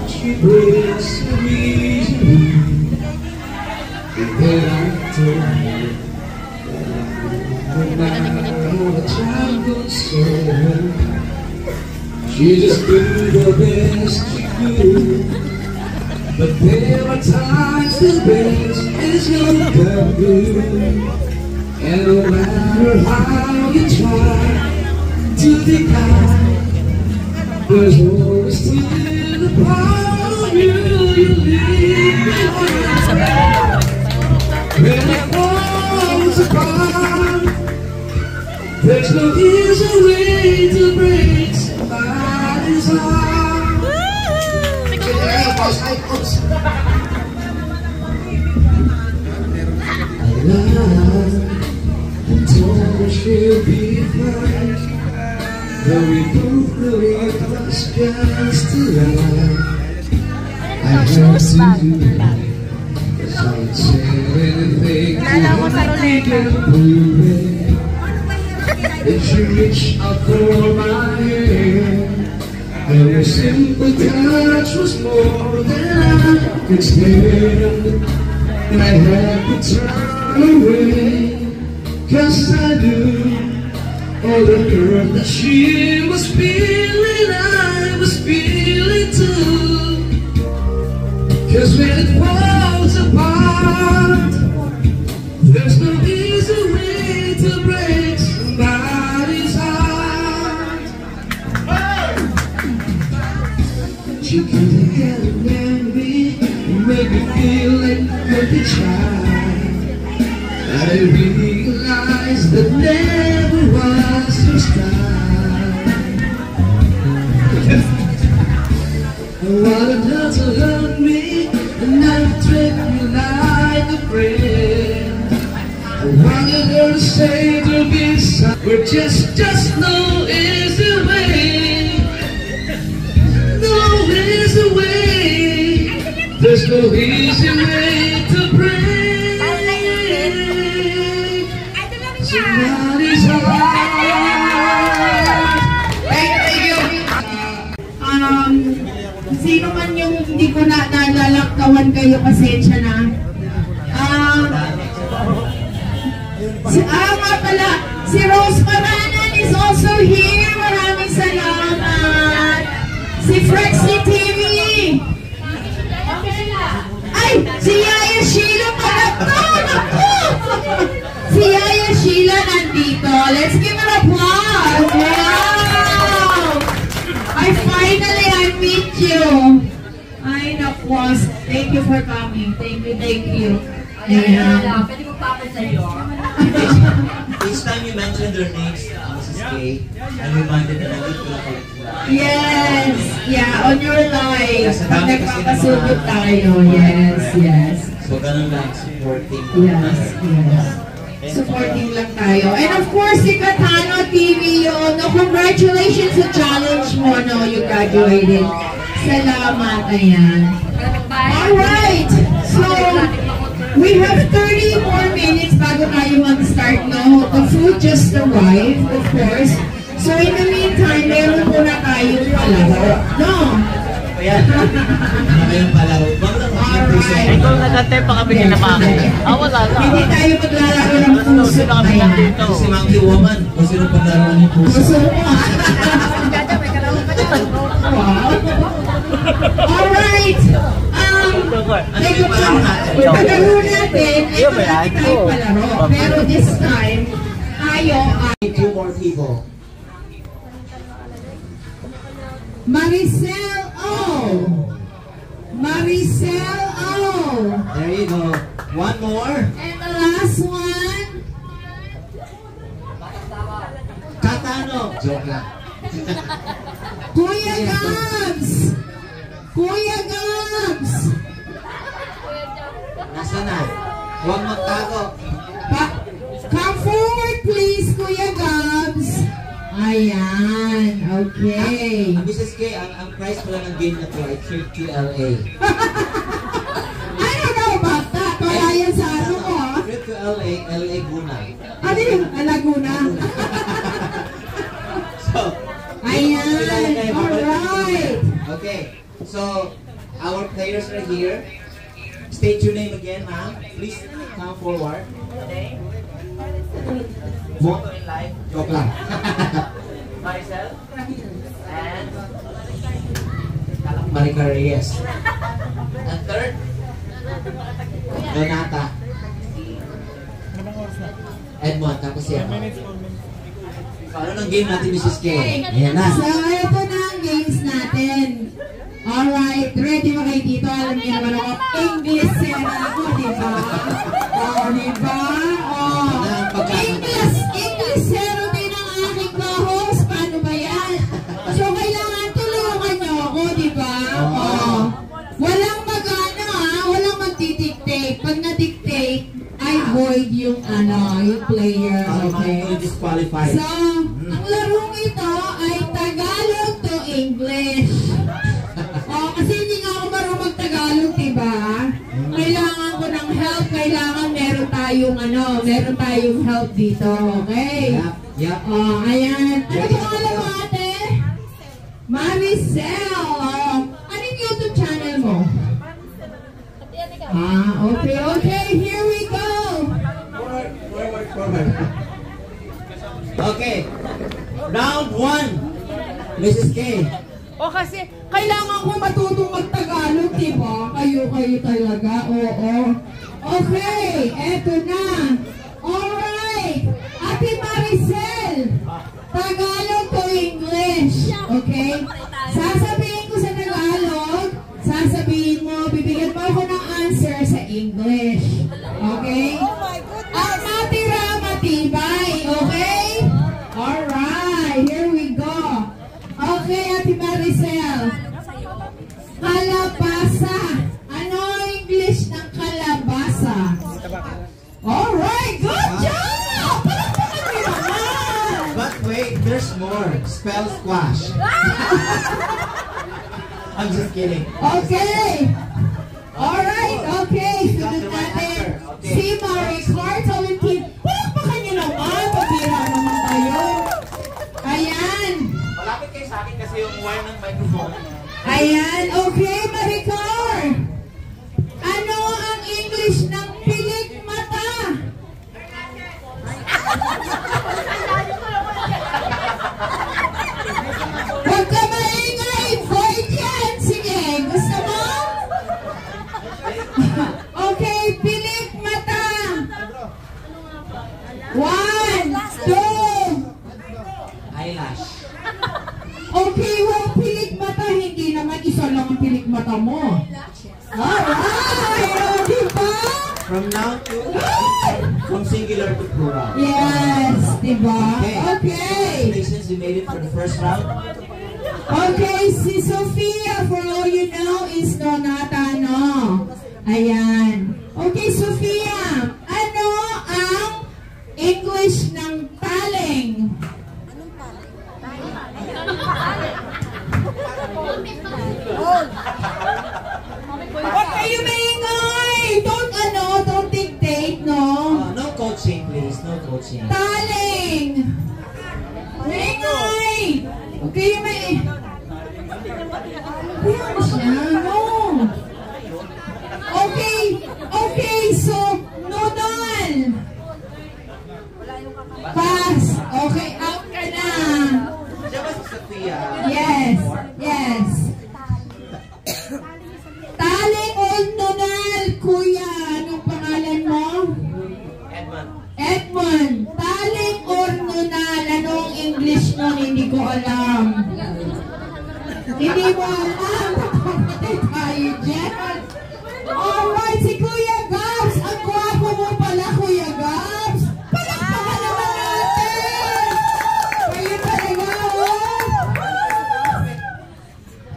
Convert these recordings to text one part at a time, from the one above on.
she breaks the reason. And then I told her that all the time goes so well. She just do the best she could. But there are times the best is not that good. And no matter how you try to deny, there's always still a part of you leave behind. When it falls apart, there's no easy way to break somebody's heart. I told she'll be fine, though we both believe it was just a lie. I had to do it, 'cause I would say anything to can prove it. Then she reached out for my hand, and her simple touch was more than I could stand. And I had to turn away, 'cause I knew all the hurt that she was feeling, I was feeling too. 'Cause when it falls apart, there's no easy way to break somebody's heart. She could have had me, made me feel like I could try. I realized that never was her style. I wanted her to love me, and not treat me like a friend. I wanted her to say to be sorry. We're just no easy way. No easy way. There's no easy way to break somebody's heart. Thank you. Sino man yung hindi ko nalalakawan kayo, pasensya na. Nga pala, si Rose Paranan is also here. Maraming salamat. Si Frexy TV. Ay, si Yaya Sheila pala to. Si Yaya Sheila nandito. Let's give her applause. Wow! I meet you. Ay, nakwas. Thank you for coming. Thank you. Ayan. Pwede mo pa ako sa'yo. Each time you mentioned their names, Mrs. K, I'm reminded that I did feel like yes. Yeah, on your life. Pag nagpapasugod tayo. Yes. So, ganun lang, supporting. Yes. Supporting lang tayo. And of course, si Katano TV yun. No, congratulations sa challenge mo, no? You graduated. Salamat, ayan. Alright. So, we have 30 more minutes bago tayo mag-start, no? The food just arrived, of course. So, in the meantime, meron muna tayong palaro. No? Ayan. Ngayon palaro. Alright. Ikaw nagantay pa kami nila Maki. Wala na. Hindi tayo maglalaro ng puso. Si Monkey Woman. Kung sino paglaro ng puso. Puso mo, ha? Wow. Alright. Pagkalaro natin, ay marami tayong palaro. Pero this time, tayo ay... Two more people. Maricel O. There you go. One more. And the last one. Katano. Joke lang. Kuya Gabs. Nasaan na? Huwag magtago. Come forward please, Kuya Gabs. Ayan, okay. Mrs. K, ang price pala ng game na to ay trip to LA. I don't know about that. Kaya yan sa ano ko, ha? Trip to LA Guna. Ano yung Laguna? So, ayan, alright. okay. So, our players are here. State your name again, ma'am. Please come forward. Motto in life. Joke lang. Maricel. And Marica Reyes. And third, Donata. Edmond, tapos siya. So, ano ng game natin, Mrs. K? Ayan na. So, ito na ang games natin. Alright, ready ba kayo dito? Alam niyo naman ako, English sera ako, diba? Oh, diba? Oh, English zero din ang aking co-host. Paano ba yan? So, kailangan tulungan niyo ako, diba? Oh. Walang mag-ano ha, walang magdidictate. Pag na-dictate, I void yung yung player, okay? So, ang larong ito ay Tagalog to English. Kasi hindi nga ako marunong mag-Tagalog, diba? Kailangan ko ng help, kailangan meron tayong help dito, okay? Yep. Ayan. Ano po alam mo, ate? Maricel. Anong YouTube channel mo? Okay, here we go. Forward. Okay. Round 1. Mrs. K. Kasi kailangan ko matutong mag-Tagalog, diba? Kayo talaga, oo. Okay, eto na. Alright, Ate Maricel, Tagalog to English, okay? Sasabihin ko sa Tagalog, sasabihin mo, bibigyan mo ako ng answer sa English, okay? Ang matira, matibay, okay? Alright, here we go. Okay, Ate Maricel. Kalabasa. Ano ang English ng kalabasa? Alright, good job! Palakpakan mo naman! But wait, there's more. Spell squash. I'm just kidding. Okay. Alright, okay. Sunod natin. Si Maricar Tolentino. Palakpakan niyo naman. Pabira naman tayo. Ayan. Malapit kayo sa akin kasi yung wire ng microphone. Ayan, okay, Maricar. Ano ang English ng pilik mata? Huwag ka maingay, void yan. Sige, gusto mo? Okay, pilik mata. 1, 2. Eyelash. Okay, well, pilik mata, hindi naman isa lang ang pilik mata mo. Alright, diba? From noun to from singular to plural. Yes, diba? Okay. Congratulations, you made it for the first round. Okay, si Sofia, for all you know, is Donata, no? Ayan. Okay, Sofia, ano ang English ng taling? Huwag kayo maingay! Don't dictate, no? No coaching, please. No coaching. Taling! Maingay! Huwag kayo maingay. Ayan siya, no? Okay, so, nodal. Pass. Okay, out ka na. Siya ba si Sophia? Yes. Taling o nodal, kuya. Anong pangalan mo? Edmond. Taling o nodal. Anong English nun? Hindi ko alam. Hindi mo alam. Kapatid tayo dyan. Alright, si Kuya Gabs. Ang gwapo mo pala, Kuya Gabs. Palakpakan naman natin. Kayo talaga,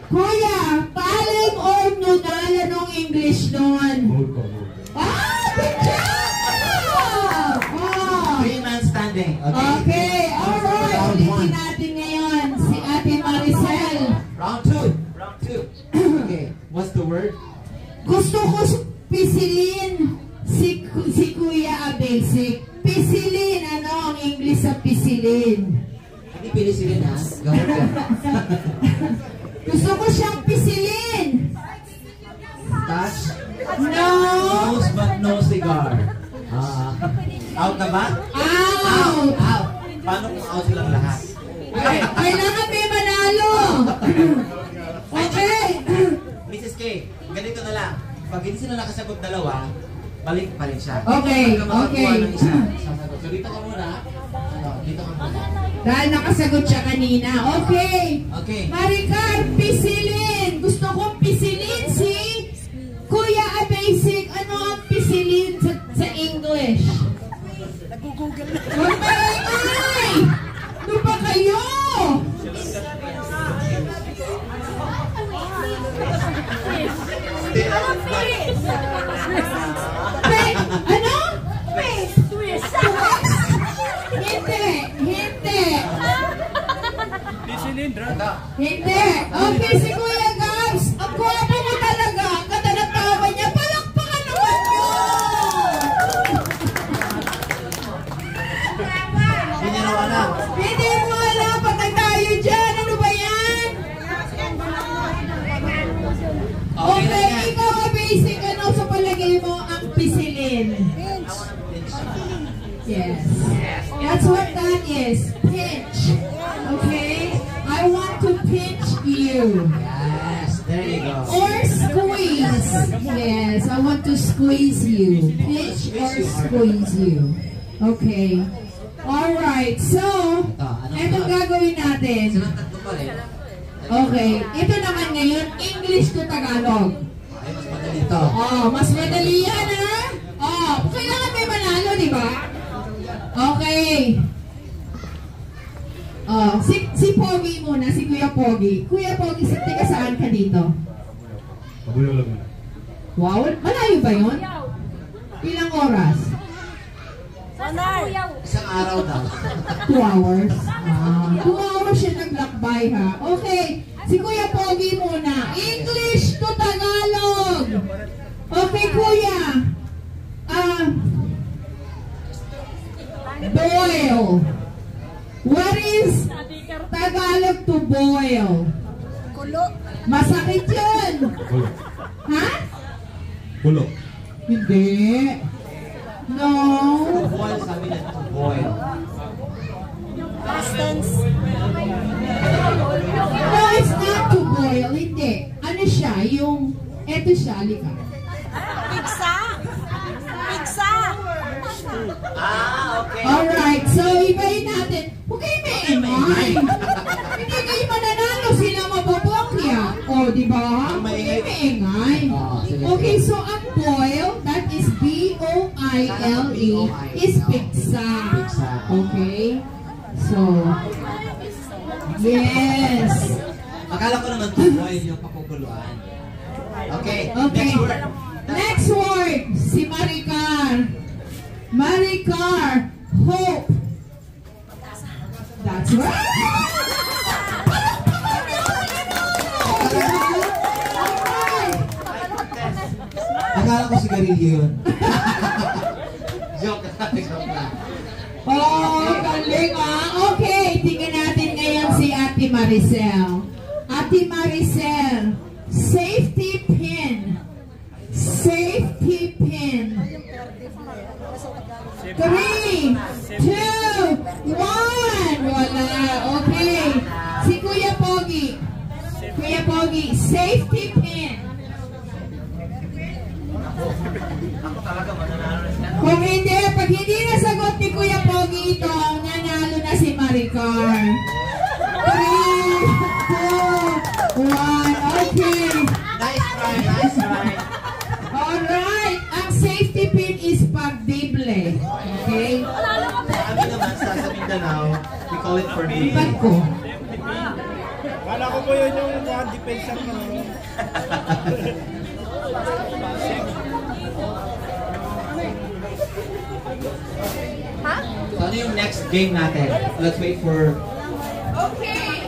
Kuya, taling or nodal, anong English nun? Good job! 3-man standing. Okay, alright. Ulitin natin ngayon si Ate Maricel. Round 2. Okay, what's the word? Gusto ko pisilin si Kuya Abelsik. Pisilin, ano ang English sa pisilin? Hindi pinisilin ha. Gawin ka. Gusto ko siyang pisilin. Maricar. Out na ba? Out! Out. Paano kung out silang lahat? Kailangan may manalo! Okay! Mrs. K, ganito na lang. Pag hindi sila nakasagot dalawa, balik pa rin siya. Okay, Pagka makakuha okay. ng isa, sasagot. So dito ka muna. Dito ka muna. Dahil nakasagot siya kanina. Okay! Okay. Maricar, pisilin! Gusto kong pisilin si Kuya Basic. Ano ang pisilin sa English? Nag-google na. Huwag maingay! Ano ba kayo? Ano? Twist. Hindi! Hindi! Pisilindra. Hindi! Okay, si Kuya Gabs! Ang gwapo mo talaga! Ang ganda ng tawa niya! Palakpakan naman niyo! Hindi niya raw alam. Hindi mo alam! Patay tayo dyan! Ano ba yan? Okay na Okay, yan. ikaw ang basic. Ano sa palagay mo ang pisilin? Yes. That's what that is. Pinch. Okay? I want to pinch you. Yes, there you go. Or squeeze. Yes, I want to squeeze you. Pinch or squeeze you. Okay. Alright, so, etong gagawin natin. Silang tatlo pa rin. Okay, ito naman ngayon, English to Tagalog. Ay, mas madali ito. Oh, mas madali yan, ha? Oh, kailangan may manalo, di ba? Okay. Oh, si Pogi muna, si Kuya Pogi. Kuya Pogi, taga saan ka dito? Mabuyo lang. Wow, malayo ba yun? Ilang oras? Isang araw daw. 2 hours. 2 hours siya naglakbay, ha? Okay, si Kuya Pogi muna. English to Tagalog. Okay, Kuya. Boil. What is Tagalog to boil? Kulo. Masakit yun. Pulo. Ha? Pulo. Hindi. No. Boil, sabi na to boil. Distance. No, it's not to boil. Hindi. Ano siya? Yung, eto siya, lika. Pigsa. Pigsa. Okay. Alright, so ibahin natin. Huwag kayo maingay. Hindi kayo mananalo, sila mababokya. O, di ba? Huwag kayo maingay. Okay, so ang boil, that is B-O-I-L-E, is pigsa. Okay? So, yes. Akala ko naman to boil yung pakukuluan. Okay, Okay. next word. Next word, si Maricar. Maricar, hope. That's right. Akala ko sigarilyo yun. Joke lang. Oh, galing ah. Okay, tingnan natin ngayon si Ate Maricel. Ate Maricel, safety pin. Safety pin. 3, 2, 1. Wala. Okay. Si Kuya Pogi. Kuya Pogi, safety pin. Ako talaga mananalo na. Kung hindi, pag hindi nasagot ni Kuya Pogi ito, nanalo na si Maricar. 3, 2, 1. Okay. Nice try, nice try. Alright. Ang safety pin is pagbible. Okay? Kami naman sa Mindanao, we call it for me. Ba't ko? Kala ko po yun yung mga depensa ko. So ano yung next game natin? Let's wait for... Okay.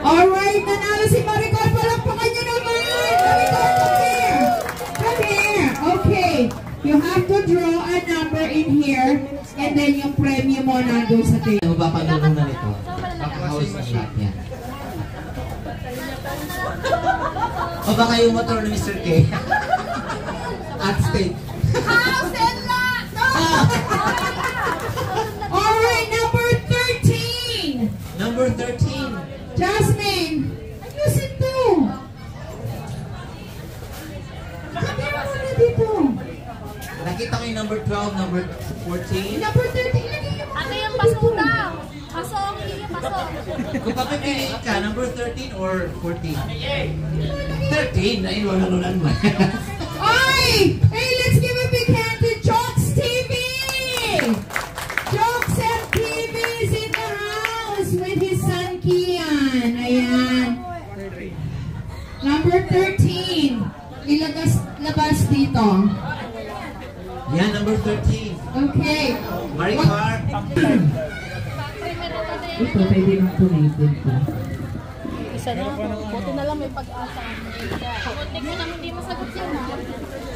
Alright, nanalo si Maricar. Palakpakan niyo naman. Maricar, come here. Come here. Okay. You have to draw a number in here and then yung premium mo nandun sa table. Ano ba paglalong na nito? Pakahawis ng lahat yan. O baka yung motor ni Mr. K? At stake. House and Alright, number 13. Number 13. Jasmine, ayusin to. Kamera mo na dito. Nakita ko yung number 12, number 14. Number 13, lagay yung Ano yung pasura? Pasok, hindi yung pasok. Kung papipiliin ka, number 13 or 14? 13? Ay, wala mo. Ay! Hey, let's give a big hand to Jokes TV! Jokes TV is in the house with his son Kian. Ayan. Number 13. Labas dito. Yan, number 13. Okay. Maricar. Ito, pwede nang tunated pa. Isa na ako. Buti na lang may pag-asa. Buti mo lang hindi masagot yan.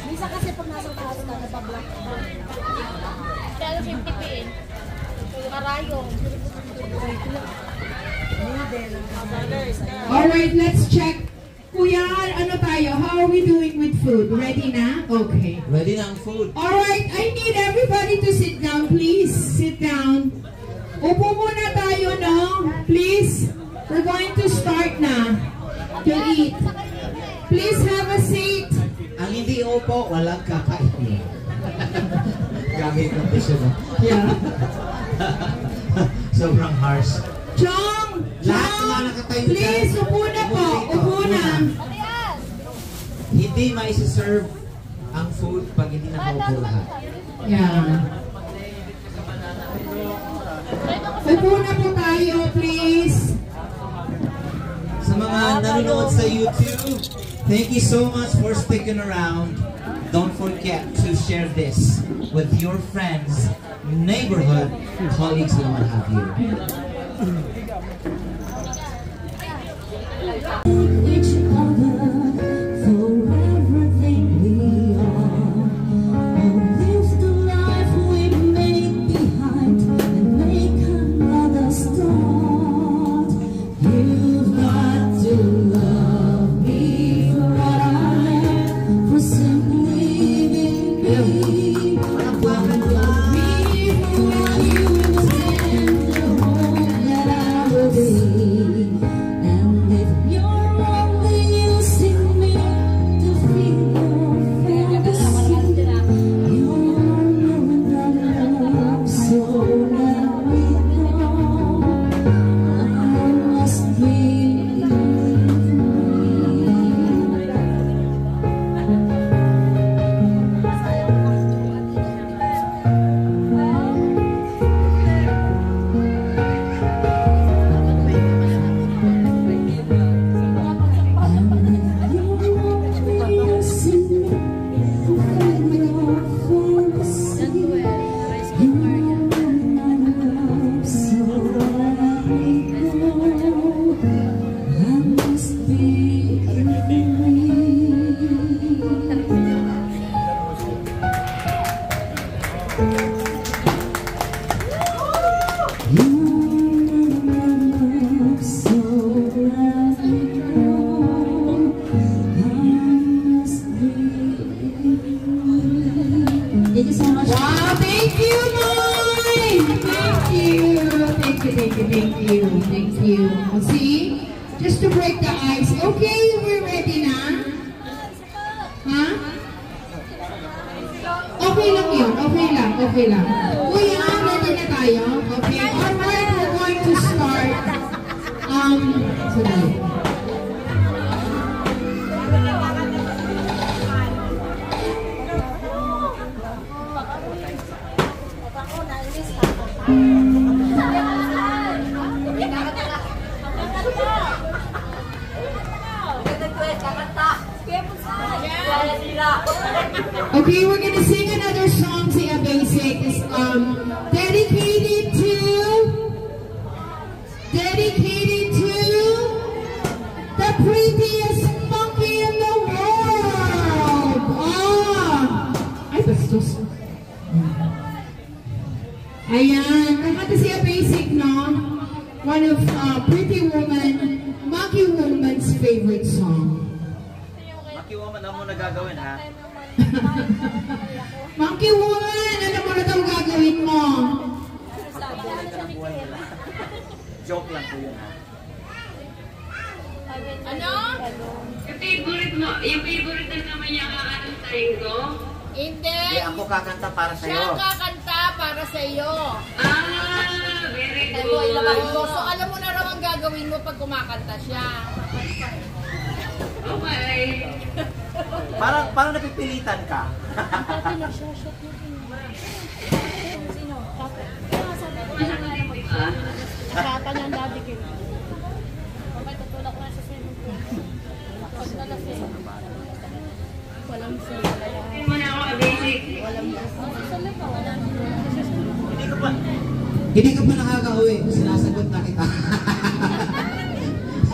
Minsan kasi pag nasa taas na, nabablock. Kaya 50 PN. Karayong. Alright, let's check. Kuya, ano tayo? How are we doing with food? Ready na? Okay. Ready na ang food. Alright, I need everybody to sit down, please. Sit down. Upo muna tayo, no? Please. We're going to start na to eat. Please have a seat. Ang hindi upo, walang kakain. Gamit condition. Yeah. Sobrang harsh. Chong! Lahat Chong! nga nakatayo Please, dyan. upo na po. Upo na. Hindi maisiserve ang food pag hindi nakaupo lahat. Yeah. Upo na po tayo, please. Sa mga nanonood sa YouTube, thank you so much for sticking around. Don't forget to share this with your friends, neighborhood, colleagues, and what have you. Each other for everything we are. Live the life we made behind and make another start. You've got to love me for what I am, for simply being me. Love me for what you intend, the home that I will be. And if you're wrong, then you sing me to feel your fantasy. You're knowing that love, so let me know. I must be Thank you so much. Wow, thank you, Moy! Thank you. Thank you, thank you, thank you. Thank you. See? Just to break the ice. Okay, we're ready na? Huh? Okay lang yun. Okay lang. Okay lang. Kuya, ready na tayo? Okay. Alright, we're going to start. Sorry. Okay, we're gonna sing another song, Sia Basic. It's dedicated to the prettiest monkey in the world. Ay, bastos. Ayan, nakata Sia Basic, no? One of Pretty Woman, Monkey Woman's favorite song. Monkey Woman, ano mo nagagawin, ha? Monkey Woman, ano mo na daw iwan nila. Joke lang po yun. Ano? Yung favorite na naman niya kakantahin ko? Hindi. Hindi, ako kakanta para Siya sa'yo. ang kakanta para sa iyo. Very Kaya mo ilabas mo. good. So alam mo na raw ang gagawin mo pag kumakanta siya. Okay. Parang napipilitan ka. Dati na siya. Sino? Dati. Nakata niya ang dati kayo. May tutulak na sa swimming pool. Pag nalasing. Walang sila. Hindi mo na ako basic. Walang sila ka. Walang Hindi ka pa nakaka-uwi. Sinasagot na kita.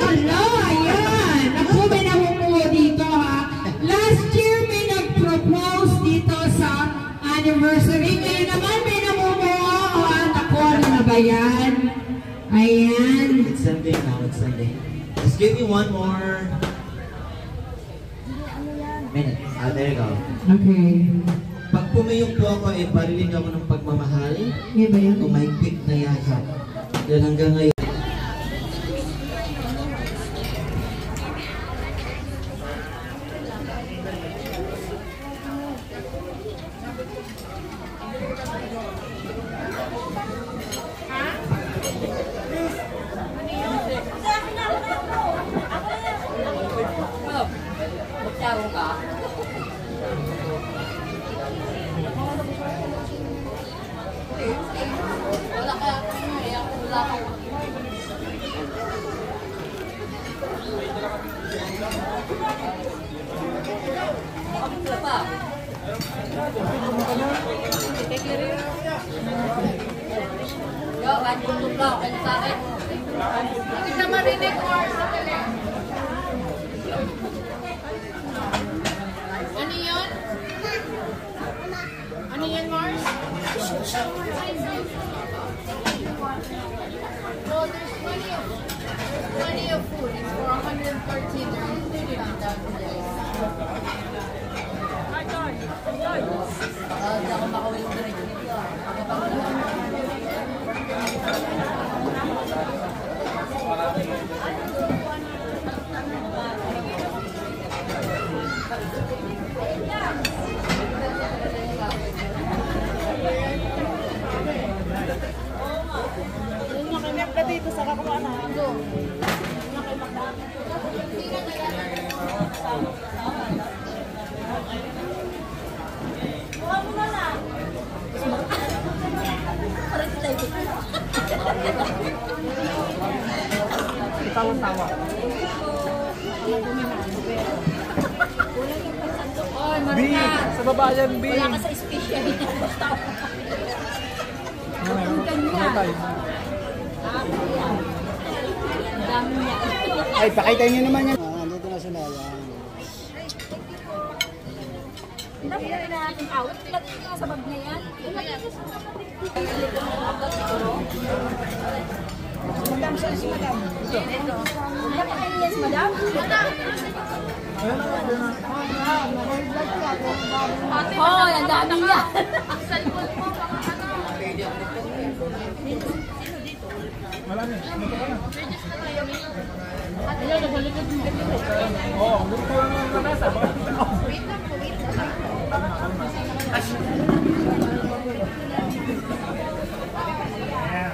Hello, ayan. Ako, may namumuo dito ha. Last year, may nag-propose dito sa anniversary. Ngayon naman, may namumuo. O, anak ko, ano na ba yan? Ayan. It's Sunday now. It's Sunday. Just give me one more minute. There you go. Okay. Pag pumiyok po ako, pariling ako ng pagmamahal. Yan ba yan? O mahigpit na yakap. Dahil hanggang ngayon. wala ka. Wala ka. Hindi ka marinig or ano yun? Ano yun, Mars? No, there's plenty of food. It's for 113. They're included in that today. Dito sa kakumanan. Tawa-tawa. Oy, B, sa baba yan, B. wala ka sa special. Dami niya. Ay, pakita nyo naman yan. Nandito na sila. Dapat na natin out. Ilagay nga sa bag na yan. Ilagay nga sa bag. Madam, saan si Madam? Ito. Dapat kayo yes, madam? Madam! Oh, ang dami niya. Ang cellphone mo, baka ano. Malami. Register na yun. At yun, naghalikod mo. Oo, gusto ko lang na nasa. Wait lang po, wait lang.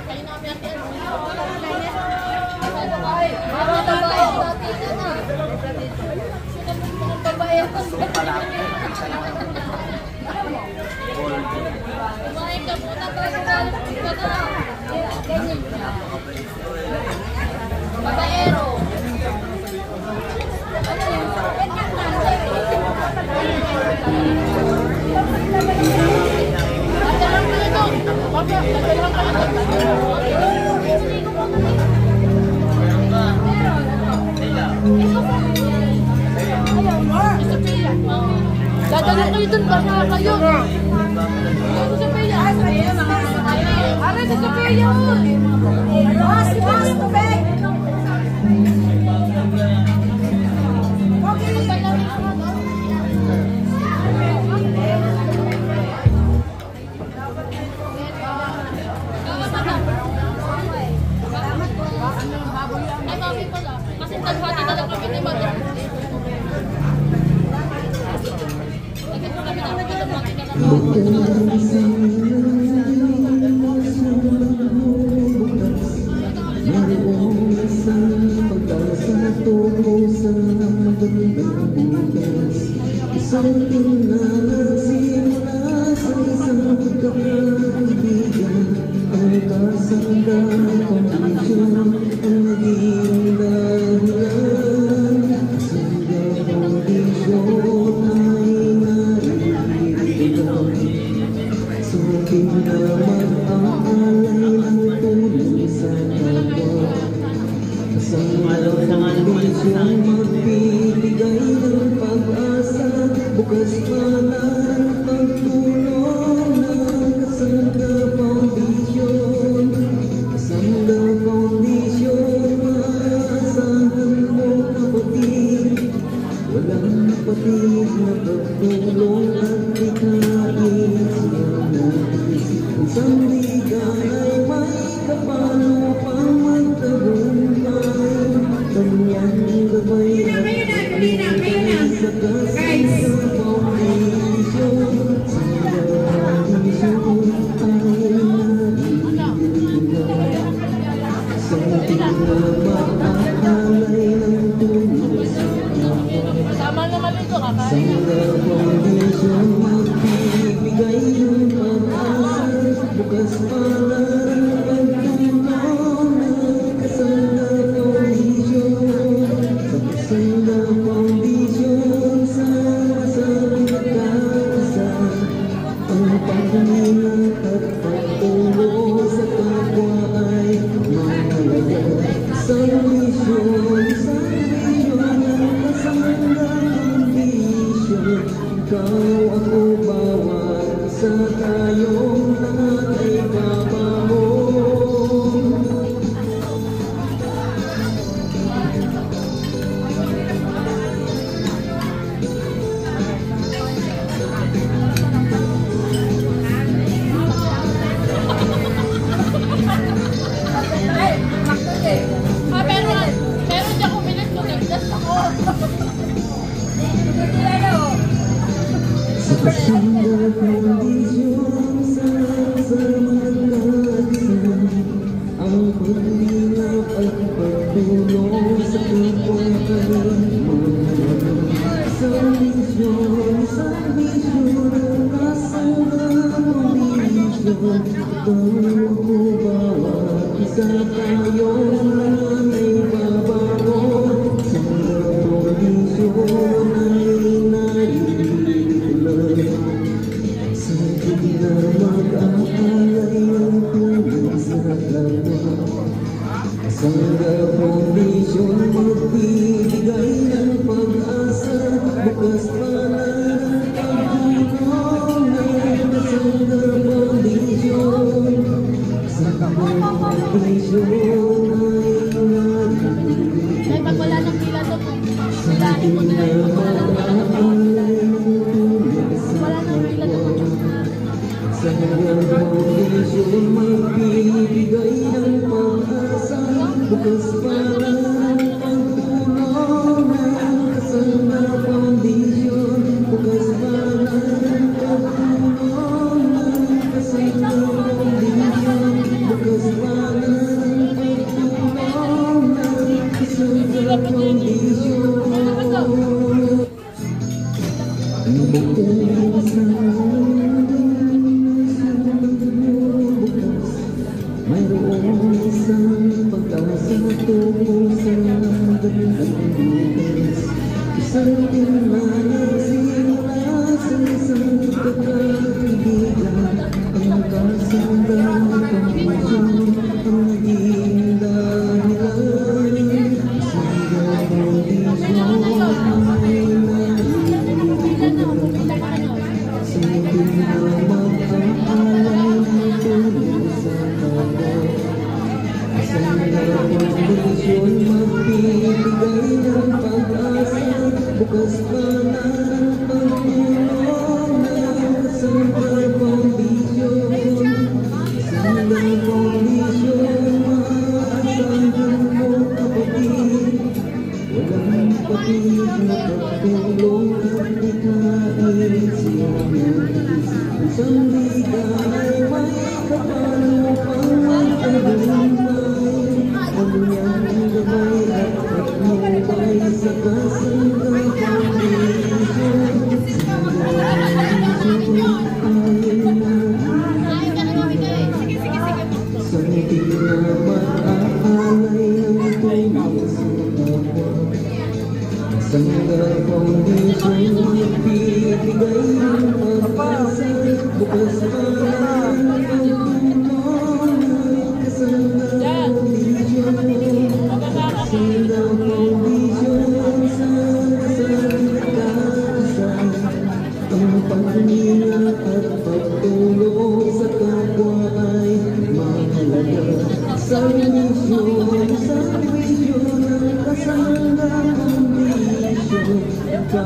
Kayo na kami natin. Ay, kumain ka muna tayo ka na. Babaero. Dadala kayo dun, baka kayo. Sa Sophia. Ara, sa Sophia. Was, tubig.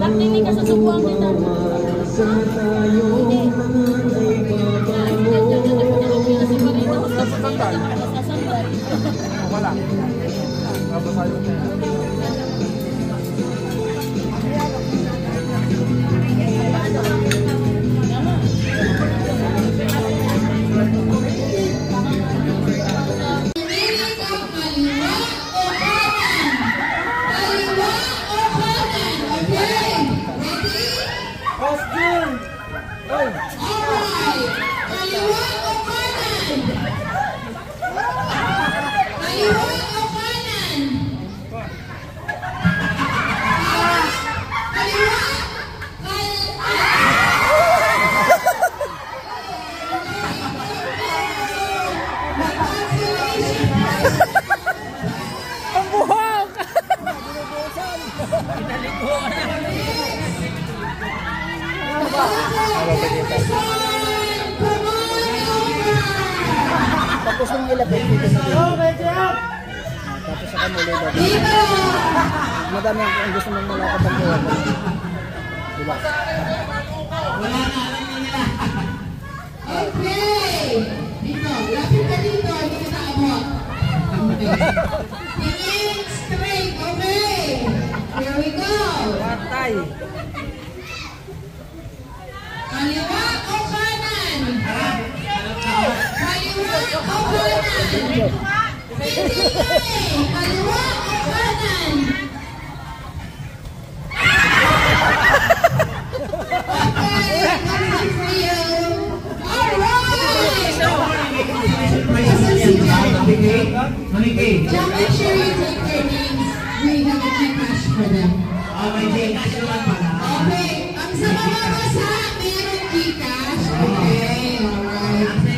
Nakinig ka sa subuang din natin. Wala. Nabasayo na. Tapos nung ilapit dito sa tapos sa kamuli dito. Madami ang gusto mong malakad ang buwan. Diba? Wala na, alam niyo nila. Okay! Dito, lapit ka dito, hindi ka naabot. Tingin straight, okay! Here we go! Patay! Kaliwa o kanan? Kaliwa o kanan? Kaliwa o kanan? Okay, that's it for you. Alright! Asan si Jack? Jack, make sure you take their names. We have a Gcash for them. Okay, ang sa mga basa, meron Gcash. Okay, alright.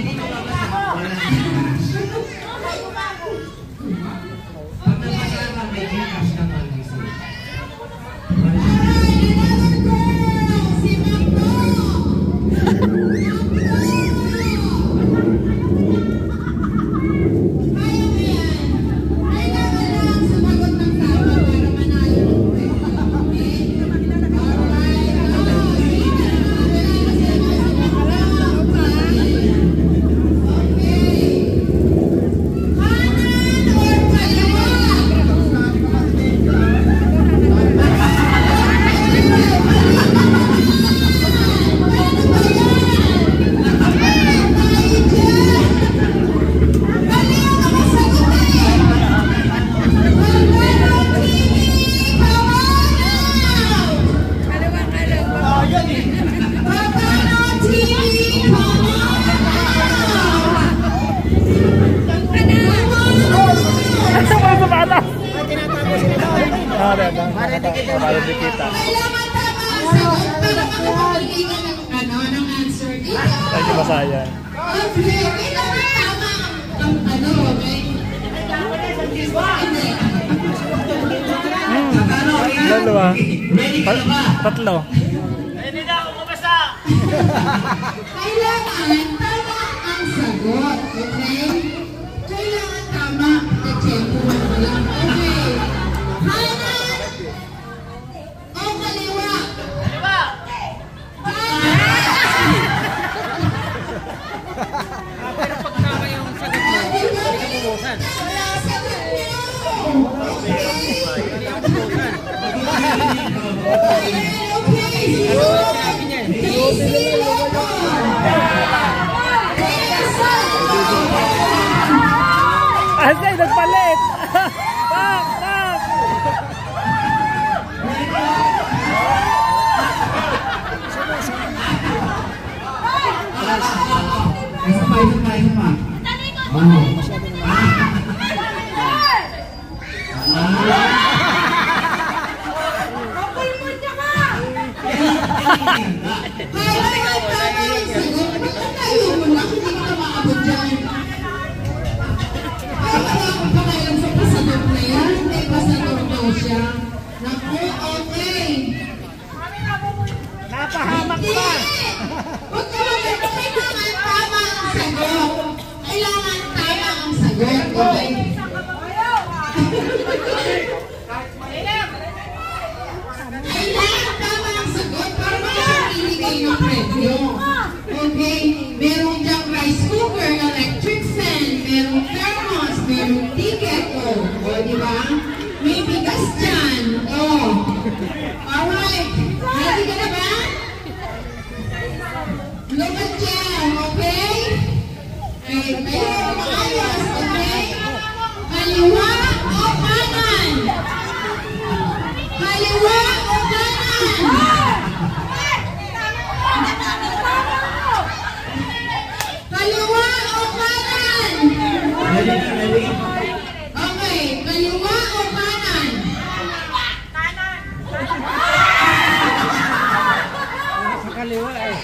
Para di kita. Kailangan tama ang sagot para makapagpili ka ng answer dito. Thank you, Masaya. Okay, kailangan tama ang okay? Dalawa. Tatlo. Kailangan tama ang sagot, okay? Kailangan tama ang tempo mo lang. Okay. Kanan o kaliwa? Kaliwa! Pero pag tama yung sagot mo, hindi ka bumusan. Wala sagot niyo! Asay, nagpalit! Pak! Pak! Isa pa. Kailangan tama ang sagot. Layo mo lang, hindi ka maabot dyan. Ay, wala akong pakailan sa pasador na yan. Hindi, pasador daw siya. Naku, okay. Napahamak pa. Huwag ka maganda, kailangan tama ang sagot. Kailangan tama ang sagot, okay? Kailangan tama ang sagot para makakapili kayo ng premyo. Okay? Meron diyang rice cooker, electric fan, merong thermos, merong ticket, o di ba? May bigas dyan, Alright, ready ka na ba? Look at dyan, okay? Okay, tayo maayos, okay? Kaliwa o kanan? Kaliwa o kanan? Kaliwa o kanan? Ready? Okay, kaliwa o kanan? Sa kaliwa eh.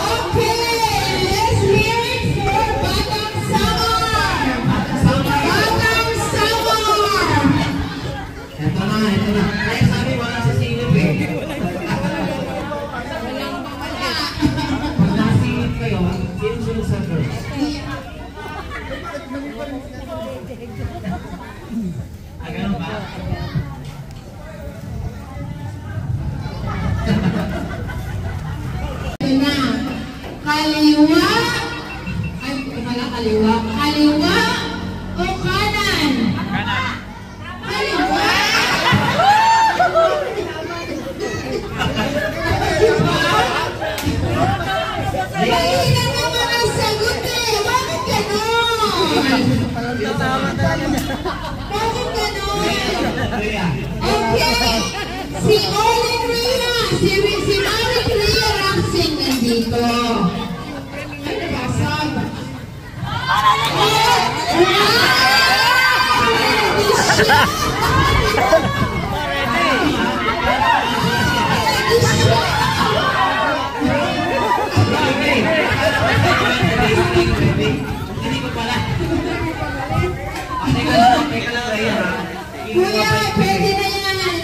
Okay, let's hear it for Batang Samar! Batang Samar! Ito na. Kaya sabi wala sa silip eh. Pag nasilip kayo, sino sumusagot? Ganun ba? Ito na. Kaliwa. Ay, wala kaliwa. Kaliwa o kanan? Kanan. Kaliwa. Mahina naman ang sagot eh. Bakit ganon? Bakit ganon? Okay. Si Olin Rhea, si Mari Rhea Ramsing nandito. Ay, nabasag. Hindi ko pala. Teka lang, Rhea. Kuya, pwede na yan.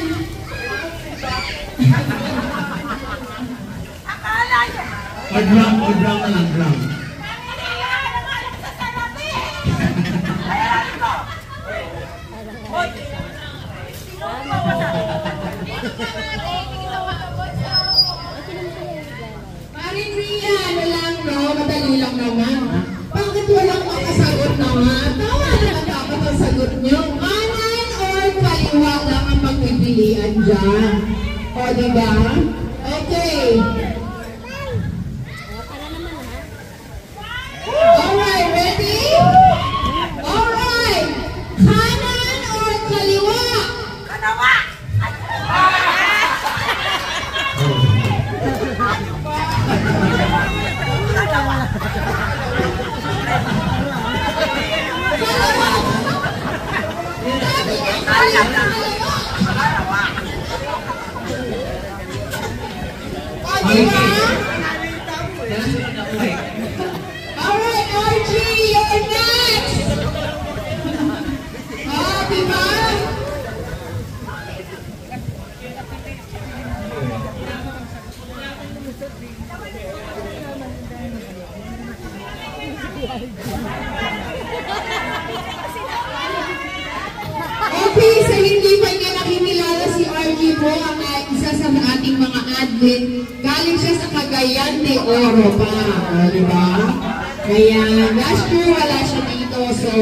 Or drum na lang, drum. Maring Rhea, ano lang, no? Madali lang naman. Bakit walang makasagot naman? Tama naman dapat ang sagot nyo. Kanan or kaliwa lang ang pagpipilian dyan. O, diba? Okay. Alright, ready? Alright. Kanan or kaliwa? Alright, RG, you're next! Diba? Okay, sa hindi pa niya nakikilala si RG po, ang isa sa ating mga admin. Galing siya sa Cagayan de Oro pa, di ba? Kaya last year wala siya dito. So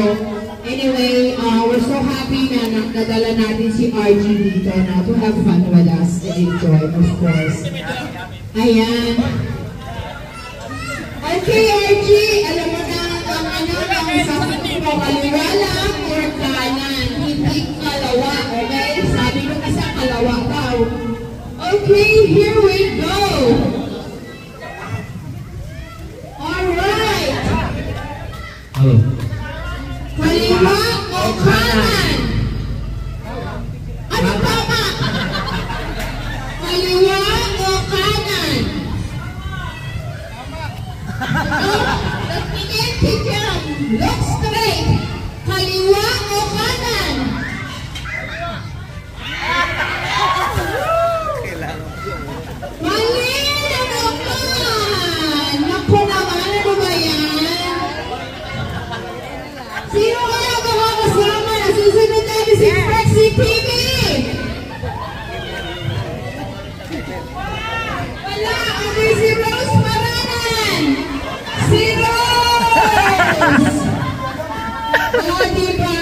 anyway, we're so happy na nadala natin si RG dito na to have fun with us and enjoy, of course. Ayan. Okay, RG, alam mo na ang sasagot mo, kaliwa lang or kanan, hindi kalawa, okay? Sabi ko kasi kalawa daw. Okay, here we go. Alright. Hello. Kaliwa o kanan? straight? Kaliwa o kanan? Mali na naman! Naku naman, ano ba yan? Sino kaya makakasama na susunod natin si Flexi TV? Wala! Okay, si Rose Paranan! Si Rose! O, diba?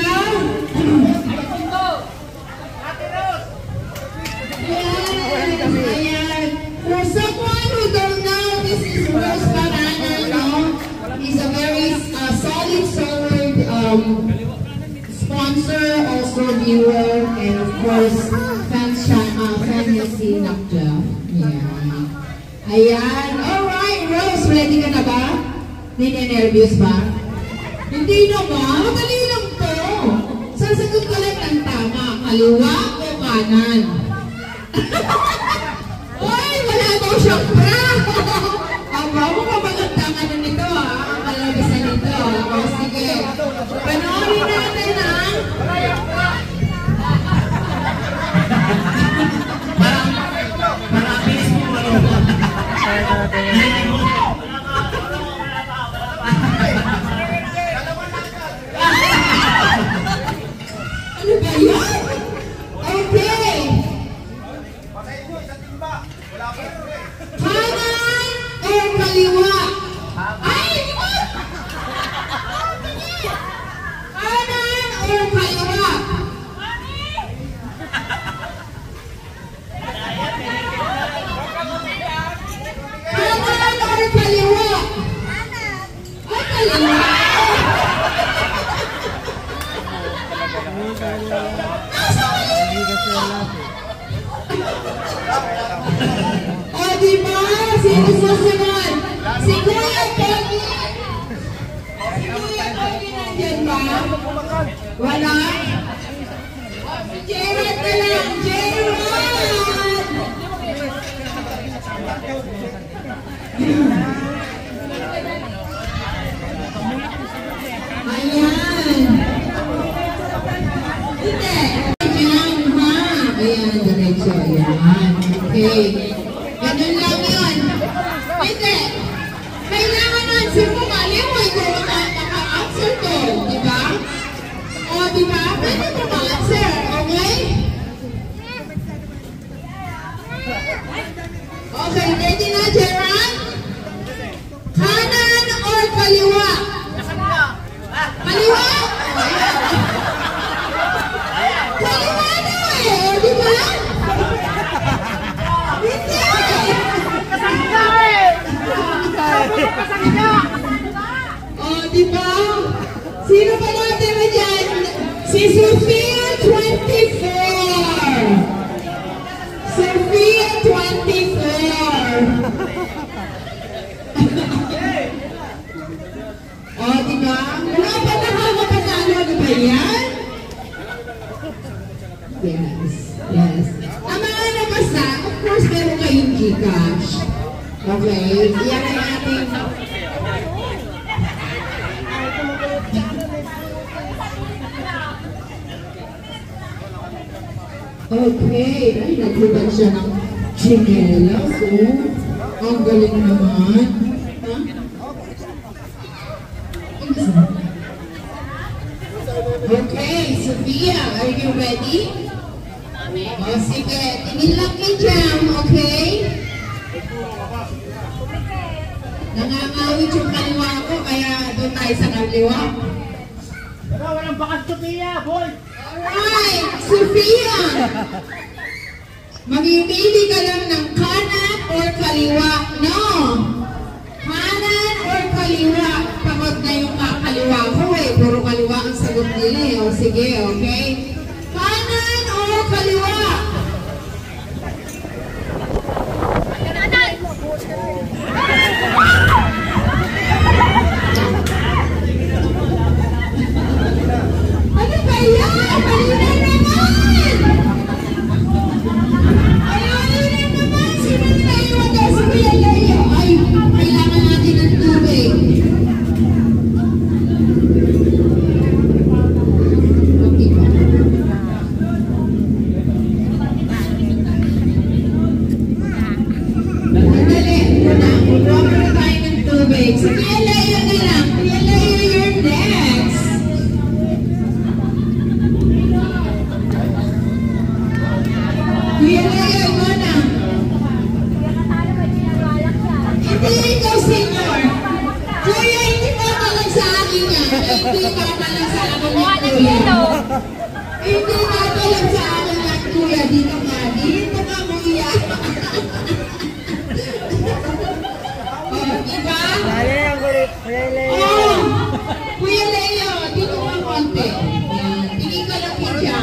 Ayan. For someone who don't know, this is Rose Paranan, no? He's a very solid sponsor, also viewer, and of course, fan niya si Nakja. Yeah. Ayan. Alright, Rose, ready ka na ba? Nine-nervous ba? Hindi naman. Madali lang to. Sasagot ka lang ng tama. Kaliwa o kanan? Uy, wala daw siyang pra. Aba, mukhang na nito ha. Ang kalabasan nito. O, sige. Panoorin natin ha. Marami mo malunod. Ano ba yan? Okay. Kanan o kaliwa? Ay! Kanan o kaliwa? Kanan o kaliwa? Ay, kaliwa! O, diba? Sino susunod? Si Kuya Pogi. Si Kuya Pogi nandyan ba? Wala? O, si Gerard na lang. Gerard! Ayan. Hindi. Ayan, ha? Ayan, diretso. Ayan. Okay. Ganun lang yun. Hindi. Kailangan nun, sumumali mo ito maka-answer ko. Diba? O, diba? Pwede mo ma-answer. Okay? Okay, ready na, Gerard? Kanan or kaliwa? Kaliwa? Kaliwa na eh. O, diba? Hindi! O, diba? Sino ba natin na dyan? Si Sophia 24! Sophia 24! O, diba? Wala pa nakakapasalo. Ano ba yan? Yes. Yes. Ang mga nabasa, of course, meron kayong Gcash. Okay? Iyan ay ating... Okay. Ay, naglugan siya ng chinelas. Oh, ang galing naman. Okay, Sophia, are you ready? O, sige. Tingin lang kay Jam, okay? Nangangawit yung kaliwa ko, kaya doon tayo sa kaliwa. Walang bakas, Sophia, boy! Alright, Sophia! Mamimili ka lang ng kanan or kaliwa. No! Kanan or kaliwa. Pagod na yung kakaliwa ko eh. Puro kaliwa ang sagot nila eh. O sige, okay? Kanan or kaliwa? Ano ba yan? Mali na naman! Ayun na naman! Sino na iwan daw sa Piyalayo? Ay, kailangan natin ng tubig. Hindi natin lang sa akin lang, kuya. Dito ka. Dito ka, kuya. Diba? Oh, Kuya Leo, dito ka konti. Tingin ka lang, Kuya.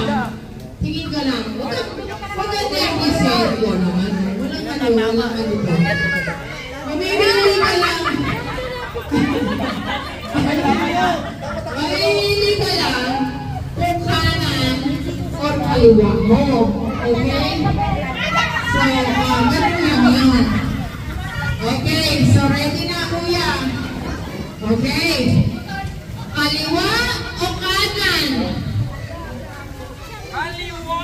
Tingin ka lang. Huwag ka nervous naman. Walang ano ba? Mamimili ka lang. Mamimili ka lang kung kanan or kaliwa mo. Okay? So, ganun lang yun. Okay, so ready na, Kuya. Okay. Kaliwa o kanan? Kaliwa!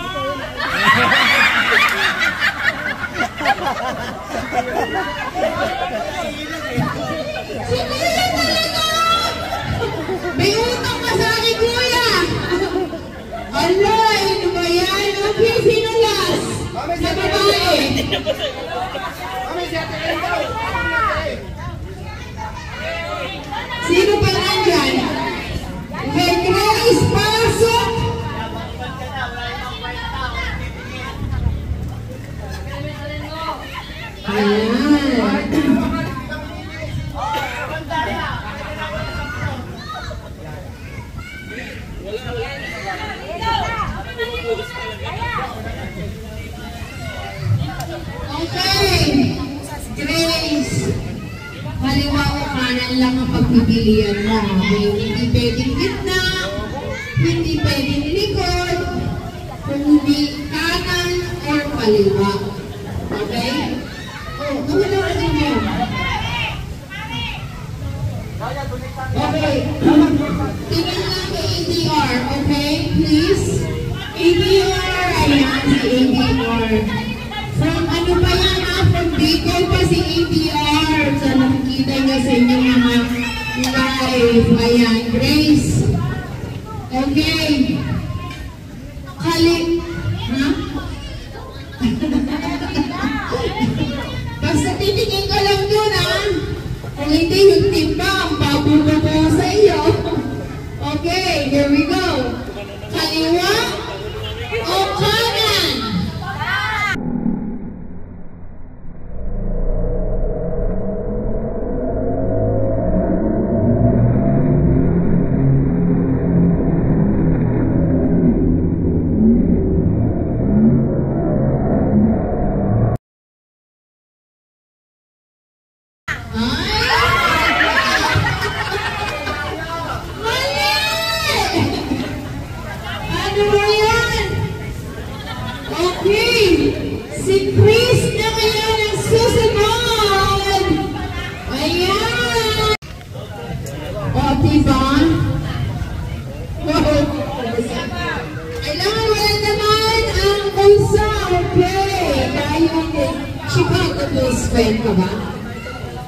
Si Kuya talaga! May utang ka sa akin, Kuya! Ala, ano ba yan? Okay, sino last? Sa babae. Sino pa nandyan? Kay Grace, pasok! Ayan. Okay, Grace. Kaliwa o kanan lang ang pagpipilian mo. Hindi pwedeng gitna, hindi pwedeng likod, kung hindi kanan or kaliwa. Okay? Oh, nawala ka din mo. Okay. Tingnan lang kay ADR, okay? Please. ADR, ayan si ADR. From ano pa yan ha? From Bicol pa si ADR. So nakikita niya sa inyo mga live. Ayan, Grace. Okay. Ha? Basta titingin ka lang dun ha. Kung hindi yung timba, ang pabulo ko sa iyo. Okay, here we go. Kaliwa o kanan? Fan ka ba?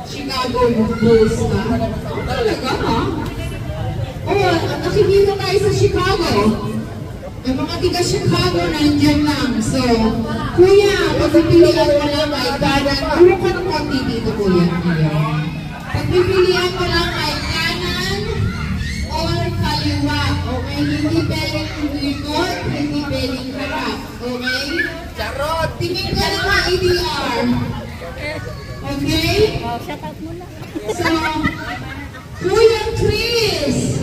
Chicago Bulls ka? Talaga ha? Oo, nakikita tayo sa Chicago. Ang mga tiga Chicago nandyan lang. So, Kuya, pagpipilian mo lang kay kanan. Ano ka ng konti dito, Kuya? Pagpipilian mo lang kay kanan or kaliwa. Okay? Hindi pwedeng likod, hindi pwedeng harap. Okay? Charot! Tingin ka lang ang ADR. Okay? Shout out muna. So, Kuya Chris,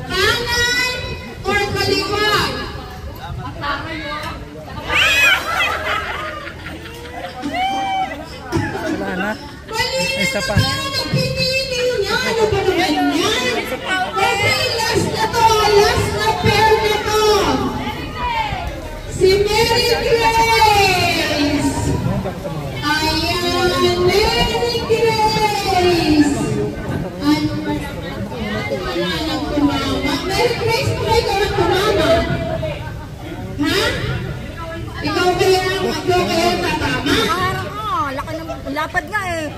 kanan or kaliwa? Wala na. Mali Isa pa. ang pinili niya. Ano ba naman yan? Okay, last na to. Last na pair na to. Si Mary Grace. Ayan, Mary Grace. Wala nang tumama. Mary Grace, kung ikaw ang tumama. Ha? Ikaw kaya tatama? Laki ng lapad nga eh.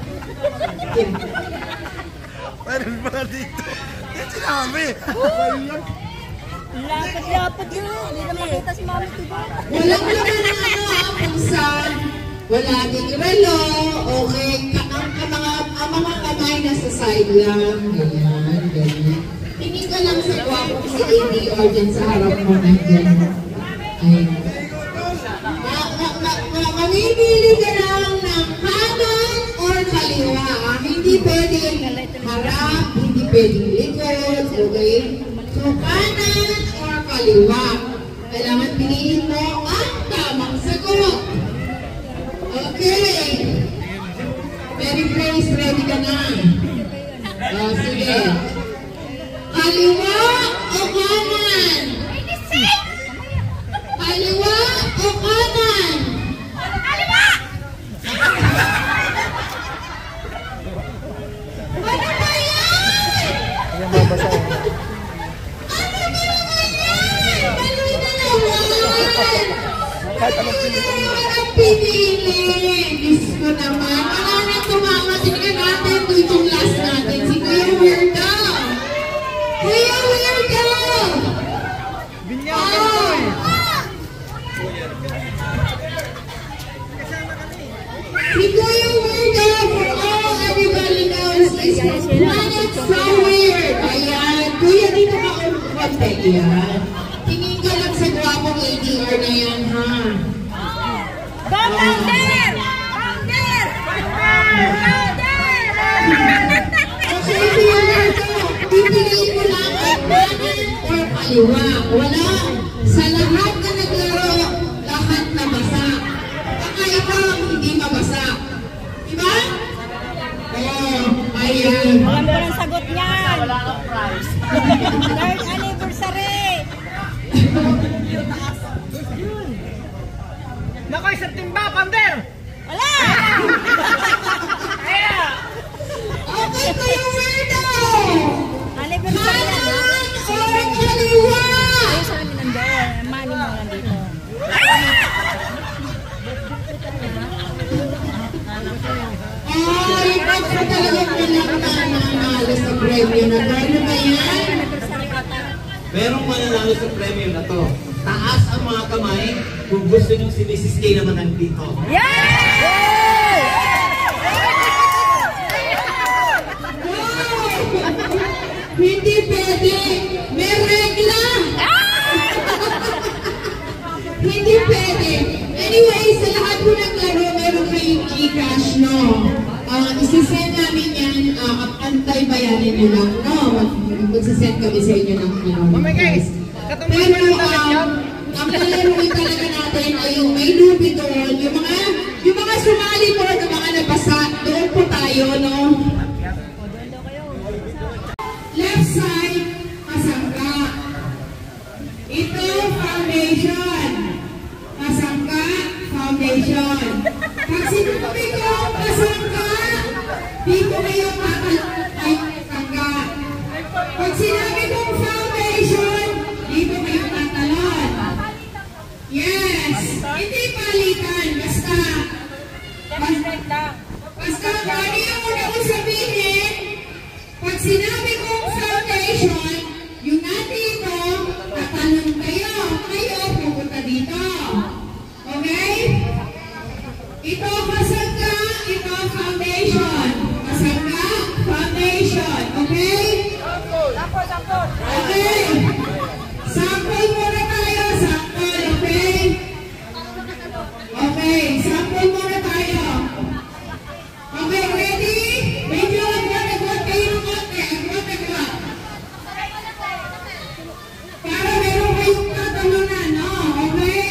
Meron ba dito? Yan sinabi. Lapad yun. Hindi na makita si Mami diba? Walang naman ang pusa. Wala ding relo. Okay. Ang mga kamay nasa side lang. Ganyan, ganyan. tingin ka lang sa guwapo si ADR dyan sa harap mo nandiyan. Ayun. Mamimili ka lang ng kanan or kaliwa. Hindi pwedeng harap, hindi pwedeng likod, okay? So, kanan or kaliwa. Kailangan piliin mo ang tamang sagot. Okay. Very praise, ready ka na. Sige. Kaliwa o kanan? Kaliwa o kanan? Kaliwa! Ano ba yan? Yan babasa yan. Ano ba naman yan? Baloy na naman! Kahit anong pilitin mo. Ang pinili! Diyos ko naman. Wala na tumama. Tingnan natin kung itong last natin. Si Kuya Weirdo! Kuya Weirdo! Binyagan ko eh. Si Kuya Weirdo, for all everybody knows, is Planet So Weird. Ayan. Kuya, dito ka konti. Ayan. Tingin ka lang sa gwapong ADR na yan, ha? Go, Founder! Founder! Okay, Kuya Weirdo, pipiliin mo lang ang kanan or kaliwa. Wala. Sa lahat na naglaro, lahat na basa. Baka ikaw hindi mabasa. Diba? Oh, ayan. Alam ko ng sagot niyan. Wala kang prize. Third anniversary. Nako, isang timba, Pander! Wala! Okay, Kuya Weirdo! Anniversary yan, ha? Kanan or kaliwa? Ayun sa amin nandoon. Money mo nandito. Ay, ba't ka talagang nanalo sa premyo na to? Ano ba yan? Merong mananalo sa premyo na to. Taas ang mga kamay kung gusto nyo si Mrs. K naman nandito. Hindi pwede. May regla. Hindi pwede. Anyway, sa lahat po ng laro, meron kayong Gcash, no? Isisend namin yan, antay-bayanin nyo lang, no? Magsisend kami sa inyo ng guys. Pero, ang lalaroin talaga natin ay yung may lupi doon. Yung mga sumali po, yung mga nabasa, doon po tayo, no? Left side, pasangka. Ito, foundation. Pasangka, foundation. Pag sinabi ko, pasangka, dito kayo pasangka. Pag sinabi kong foundation, dito kayo tatalon. Yes! Hindi palitan, basta. Basta, ano yung una ko sabihin, pag sinabi kong foundation, yung nandito, tatalon kayo. Kayo, pupunta dito. Okay? Ito, pasangka, ito, foundation. Pasangka, foundation. Okay? Okay. Sample muna tayo. Sample, okay? Okay, sample muna tayo. Okay, ready? Medyo agwat kayo ng konti. Agwat. Para meron kayong tatalunan, no? Okay?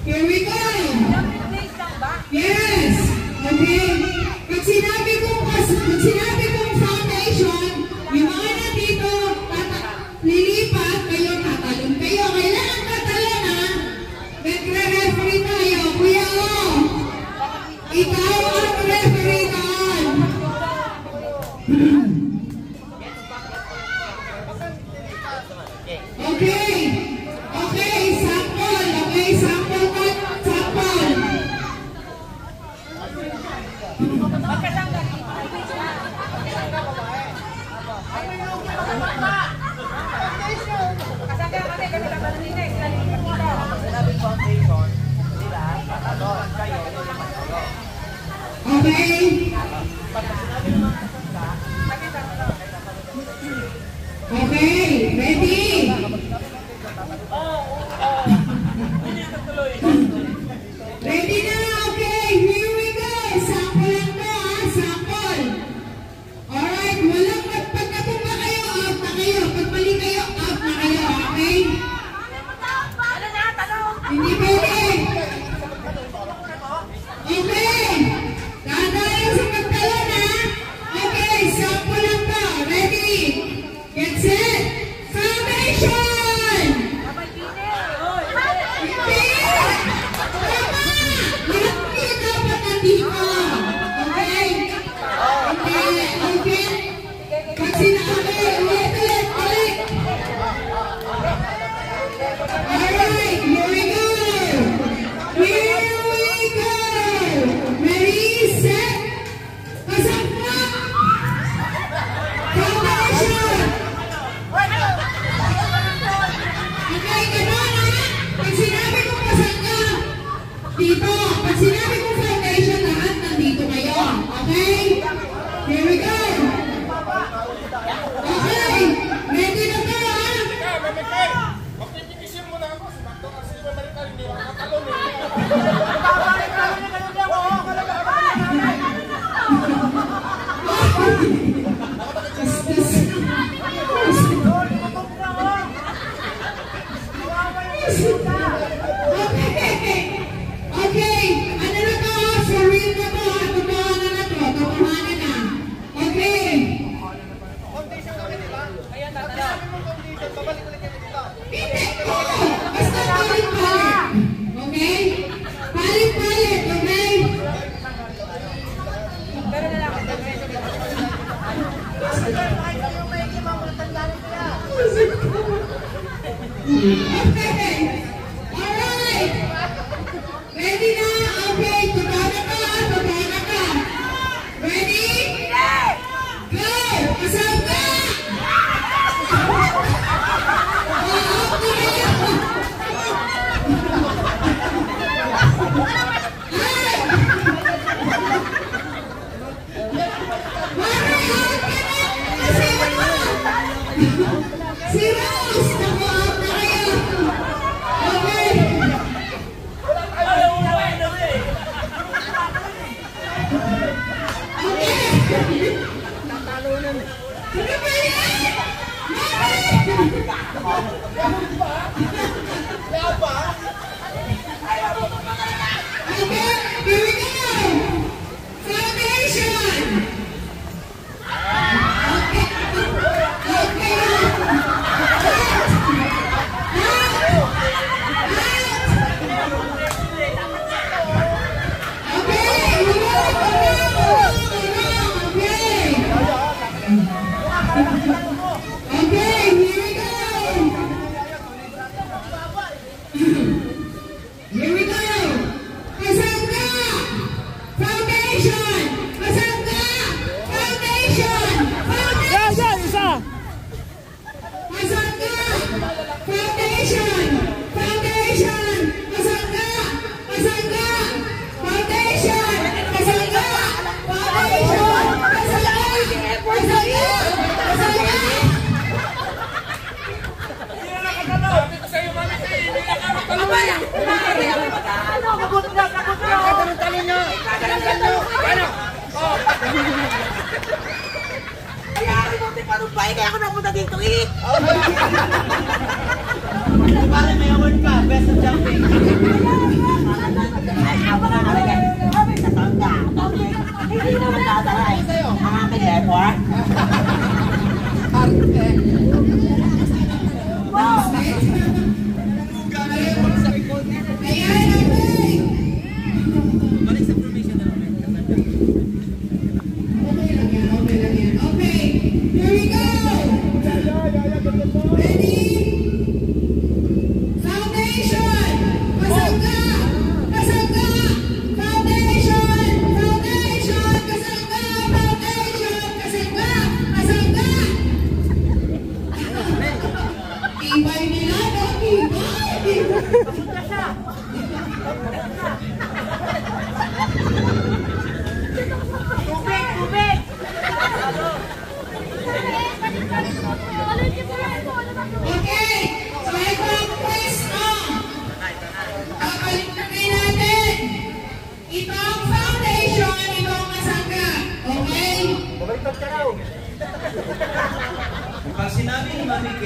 Here we go. Yes. Okay. Pag sinabi kong foundation, yung mga nandito, lilipat kayo, tatalon kayo. Kailangan tatalon, ha? Nagre-referee tayo. Kuya, ikaw ang referee doon. Okay. Okay, sample. Okay, sample. Sample. Okay. Okay, ready? Ready na, okay, here we go. Sample lang to, ha? Sample. Alright, walang pag natumba kayo, out na kayo. Pag mali kayo, out na kayo, okay? Hindi pwede. Okay. Dadayan sa pagtalon, ha? Okay, sample lang to. Ready? Get set. Foundation! Hindi! Tama! Hindi dapat nandito. Okay? Okay, okay. Pag sinabi, ulit. Alright, here we go. Ready, set, pasok na! Foundation! Okay, gano'n ha? Pag sinabi kong pasok na, dito. Pag sinabi kong foundation, lahat nandito kayo. Okay? Here we go. Okay, ready na to ha? Magpipinisin mo na ako. Sumakto kasi yung American, hindi ako natalon eh. Okay, ano na to? For real na to. Totohanan na to. Totohanan na. Okay. Hindi ko. Basta palit-palit. Okay? Palit-palit. Okay? Okay. Alright. Ready na? Okay. Totoo ka. Ready? Go! Kasama ka! Si Rose! Naku, out na kayo! Okay! Ano ba yan? Okay, here we go! Foundation! Kaya ako napunta dito eh. Pare, may award ka. Best of jumping. Ay, ako na talaga. Hindi naman nataray. Ang akin airport. Tubig!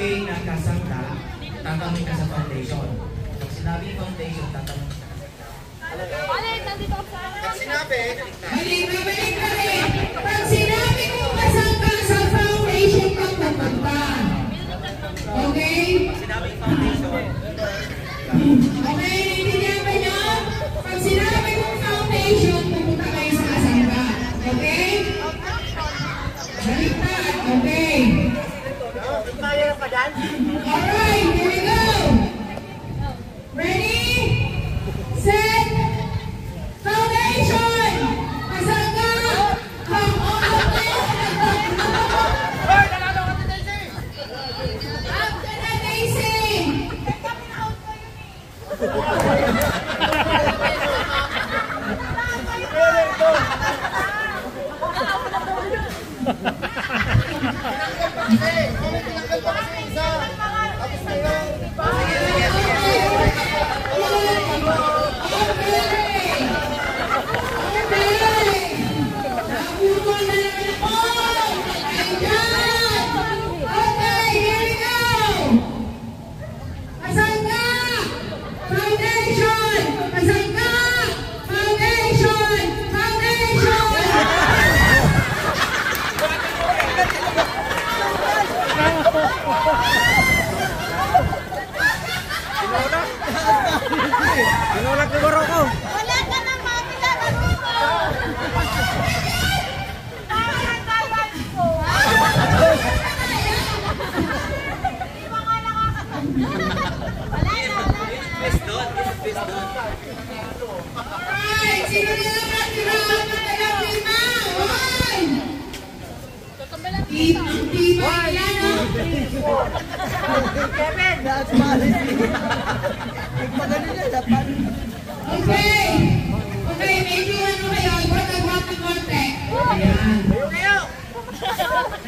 sinabi na kasangka, tatanungin ka sa foundation. Pag sinabi foundation, tatanungin ka sa Alay, nandito ako sa Pag sinabi, Balik. Pag sinabi ko kasangka sa foundation ka pupunta. Okay? Okay, naiintindihan ba niyo? Pag sinabi ko foundation, pupunta kayo sa kasangka. Okay? Baliktad. Okay. Alright, here we go. Ready? Set. Foundation. Kasangka. Come on. After the Daisy. kami tinanggal pa kasi isa. Tapos ngayon, Tinulak ni Goro ko. Wala ka na mapila ka dito. Alright, sino na naman tirahan ng dalawang lima? One! Tibay yan, oh! That's policy. Pagpagaling niya, dapat. Okay! Okay, medyo ano kayo, iwag ng konti. Ayan.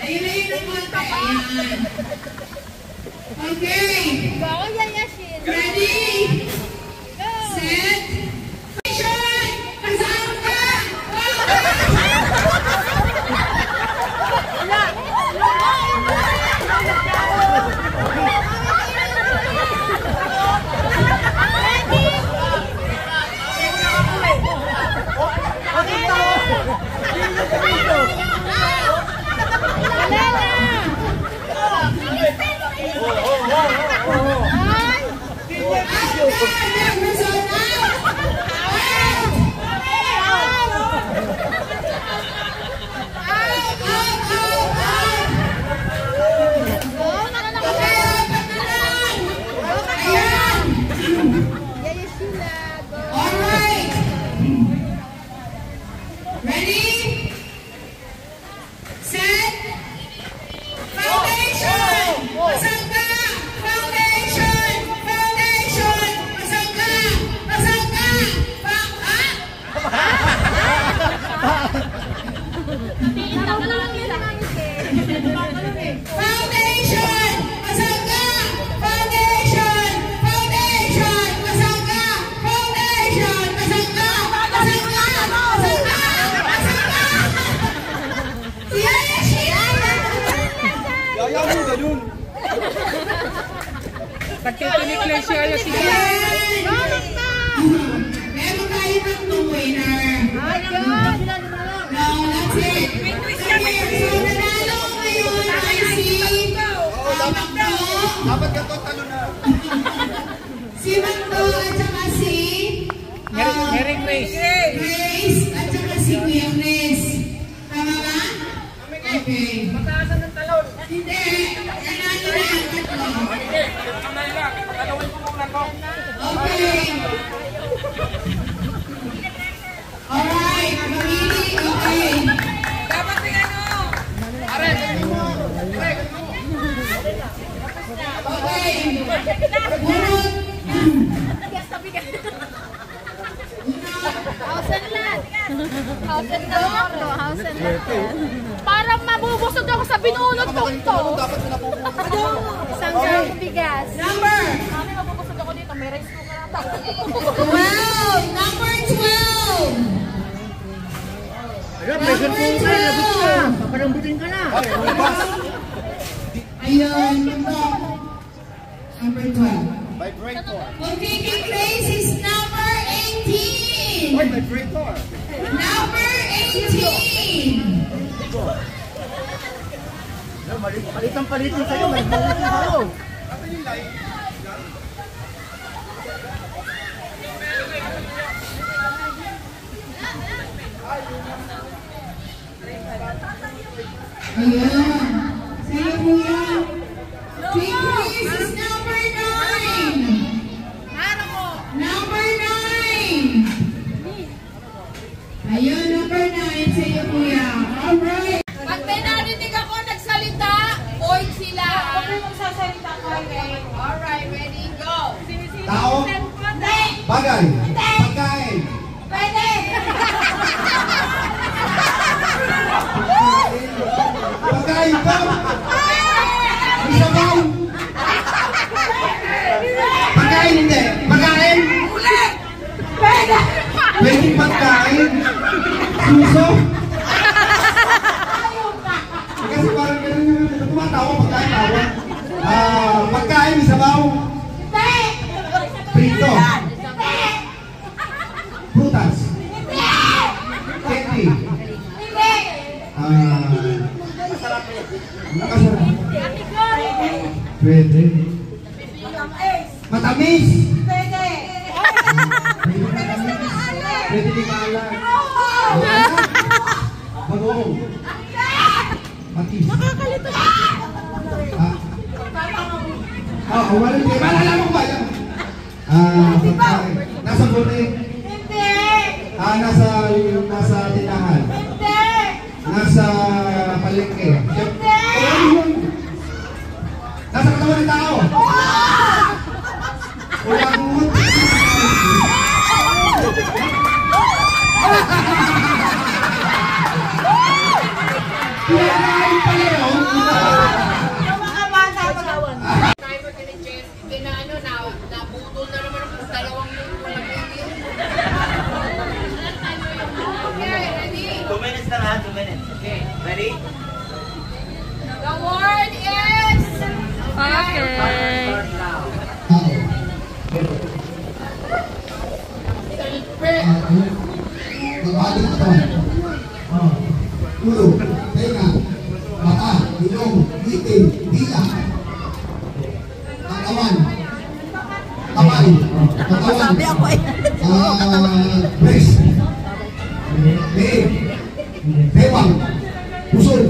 Layo-layo ng konti. Ayan. Okay! Bawal yan, Yashin. Ready? Set! Action! Kasama ka! Nagtitinik siya yung sila. Meron tayo ng two winner. No, that's it. So, nanalo ngayon ay si Makdo. dapat ka to talo na. Si Makdo at saka si Mary Grace. Grace at saka si Kuya Chris. Tama ba? Okay. Mataasan ng talon. Hindi. Nanalo na ang tatlo. Kamay lang. Talawin ko muna ko. Okay. Alright. Mamili. Okay. Dapat din ano. Are, galing mo. Are, galing mo. Okay. Bunot. House and land. House and land. House and land. Parang mabubusog ako sa binulot ko to. Dapat pinapupunan. Isang grang bigas. Number. Mami, mabubusog ako dito. May rice cooker ata. 12. Number 12. Number 12. Paparambutin ka na. Ayun. Number 12. Vibrator. Okay, Grace is number 18. Oy, vibrator. Number 18. Palitan sa'yo. Palitan sa'yo. Ayan. Sa'yo po yan. Si Chris is number 9. Number 9. Ayun, number 9. Sa'yo po yan. Alright. Pag may narinig ako nagsalita, point sila. Huwag mo magsasalita ko. Okay. Alright, ready, go. Tao? Bagay? Pagkain? Pwede. Pagkain ka? May sabaw? Pagkain hindi? Pagkain? Pwede. Pwede pagkain? Suso? Kasi parang ganun yung tumatawa pagkain tawa. Pagkain, may sabaw? Prito? Prutas? Candy? Nakasarap. Pwede. Matamis? Pwede. Pwede di maalat. Bagoong? Matis? Walang di. Malala mo ba yan? Pagkain. Nasa buti? Nasa tinahan? Nasa palengke? Nasa katawan ng tao? Ulangot? Pinakain pala yun? Timer ka ni Jess. Nabutol na naman ang dalawang yung walang video. Okay, ready? 2 minutes na lang, 2 minutes. Okay, ready? The word is... Start now. Magbalik katawan. Ulo, tenga, mata, ilong, ngipin, dila. Katawan. Kamay. Katawan. Sabi ako eh. Breast. Leeg. Bewang. Pusol.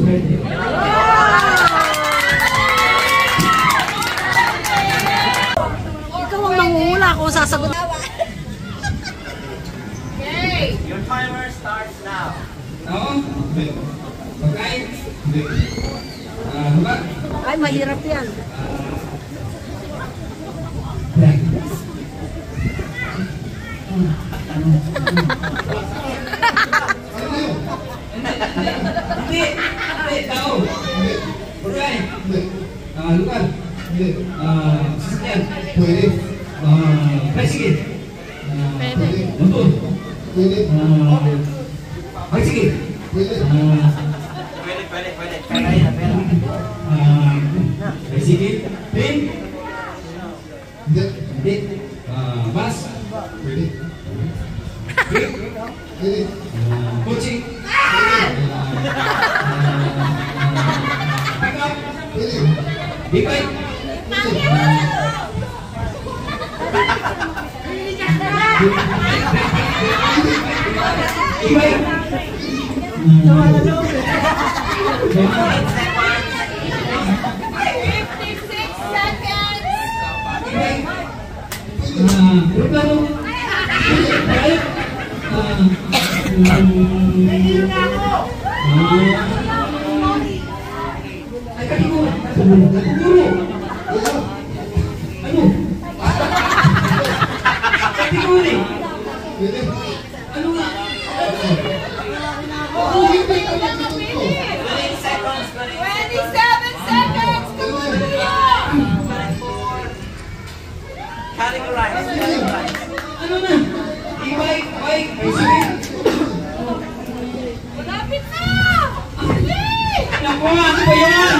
Ikaw ang mangungula kung sasagot. Okay. Your timer starts now. Pagkain? Hindi. Lugar? Ay, mahirap yan. Hindi. Tao? Hindi. Pagkain? Hindi. Lugar? Hindi. Sasakyan? Pwede. Bicycle? Pwede. Motor? Pwede. Bicycle? Pwede. Pwede. Pera. Bicycle? Pen? Hindi. Bus? Pwede. Pwede. Kotse? Pickup? Pwede. Bike? E-bike? 56 seconds. Aeroplano? Bike? Ay, katiguro. Katiguro. Ano? Katiguri. Ano nga? Hindi ka matutog. 27 seconds. Categorize. Ano na? E-bike, bike, bicycle. Malapit na. Dali. Naku, ano ba yan?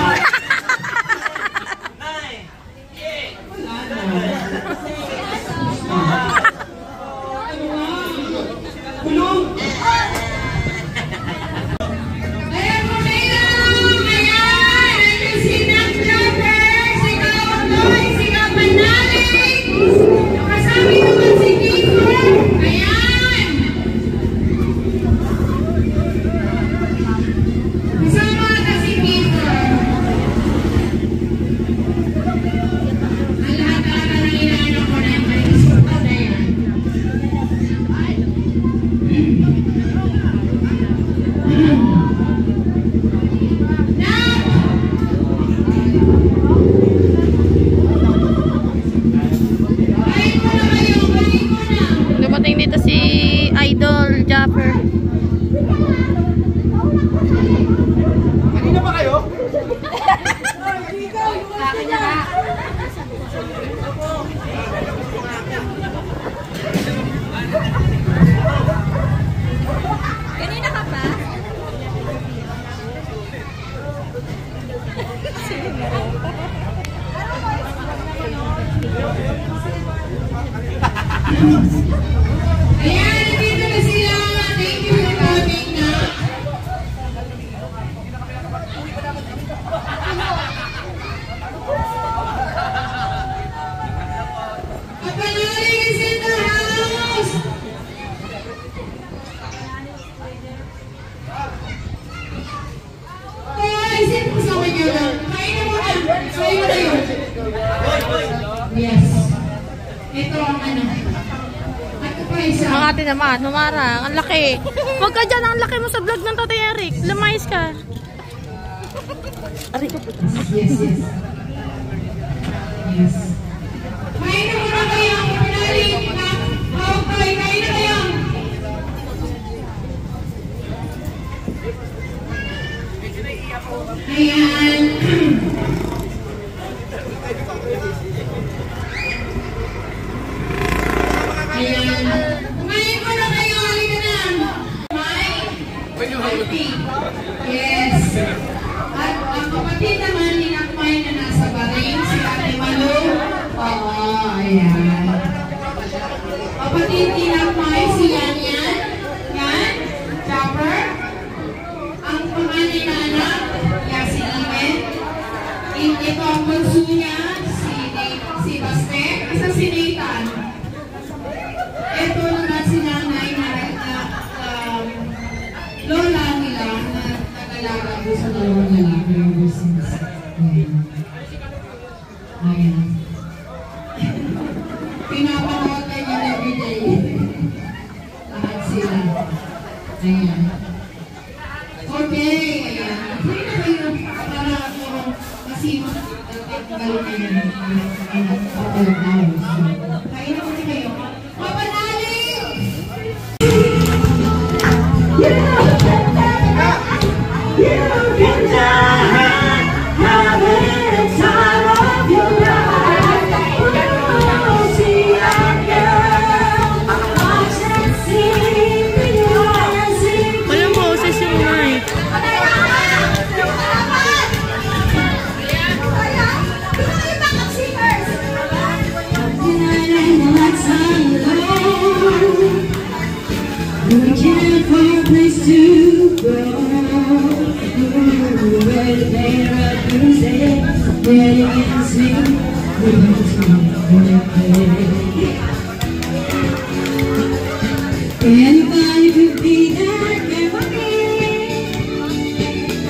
Yes. Ito ang ano. At pa isa. Ang ate naman, Mamara, ang laki. Huwag ka dyan, ang laki mo sa vlog ng Tatay Eric. Lumayas ka. Aray ko po. Yes, yes. Yes. Kain na muna kayo. Pinali. Okay, kain na kayo. Ayan. Ayan. Kumain ko na kayo. Halika na. Yes. At ang kapatid naman ni Nakmay na nasa Bahrain, si Ate Malu. Oo, ayan. Kapatid ni Nakmay, si Yan. Yan. Chopper. Ang panganay na anak, yan si Imen. Ito ang bunso niya, si Baste. Isa si Nathan. Ito naman si nanay na lola nila na nag-alaga ko sa dalawang lalaki ever since. Ayan. Pinapanood na yun everyday. Lahat sila. Ayan. Okay. Ayan. Pwede na kayo para kasi galing na yun. Kaya na kasi kayo. Papanaling! Walang boses yung mic. We can't find a place to go. Where the pair of music, where you can sing, where you can play. Anybody could be that memory.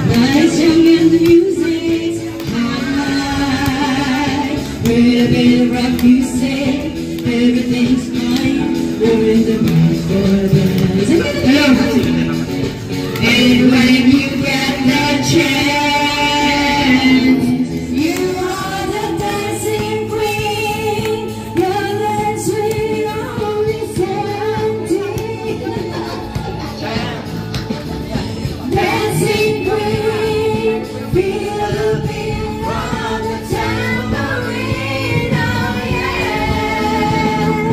Nice young and the music's high. Where the bit of rock you say, everything's fine. We're in the mood for dance. And when you get the chance, you are the dancing queen. You're that sweet, only 17. Dancing queen, feel the beat from the tambourine. Oh yeah,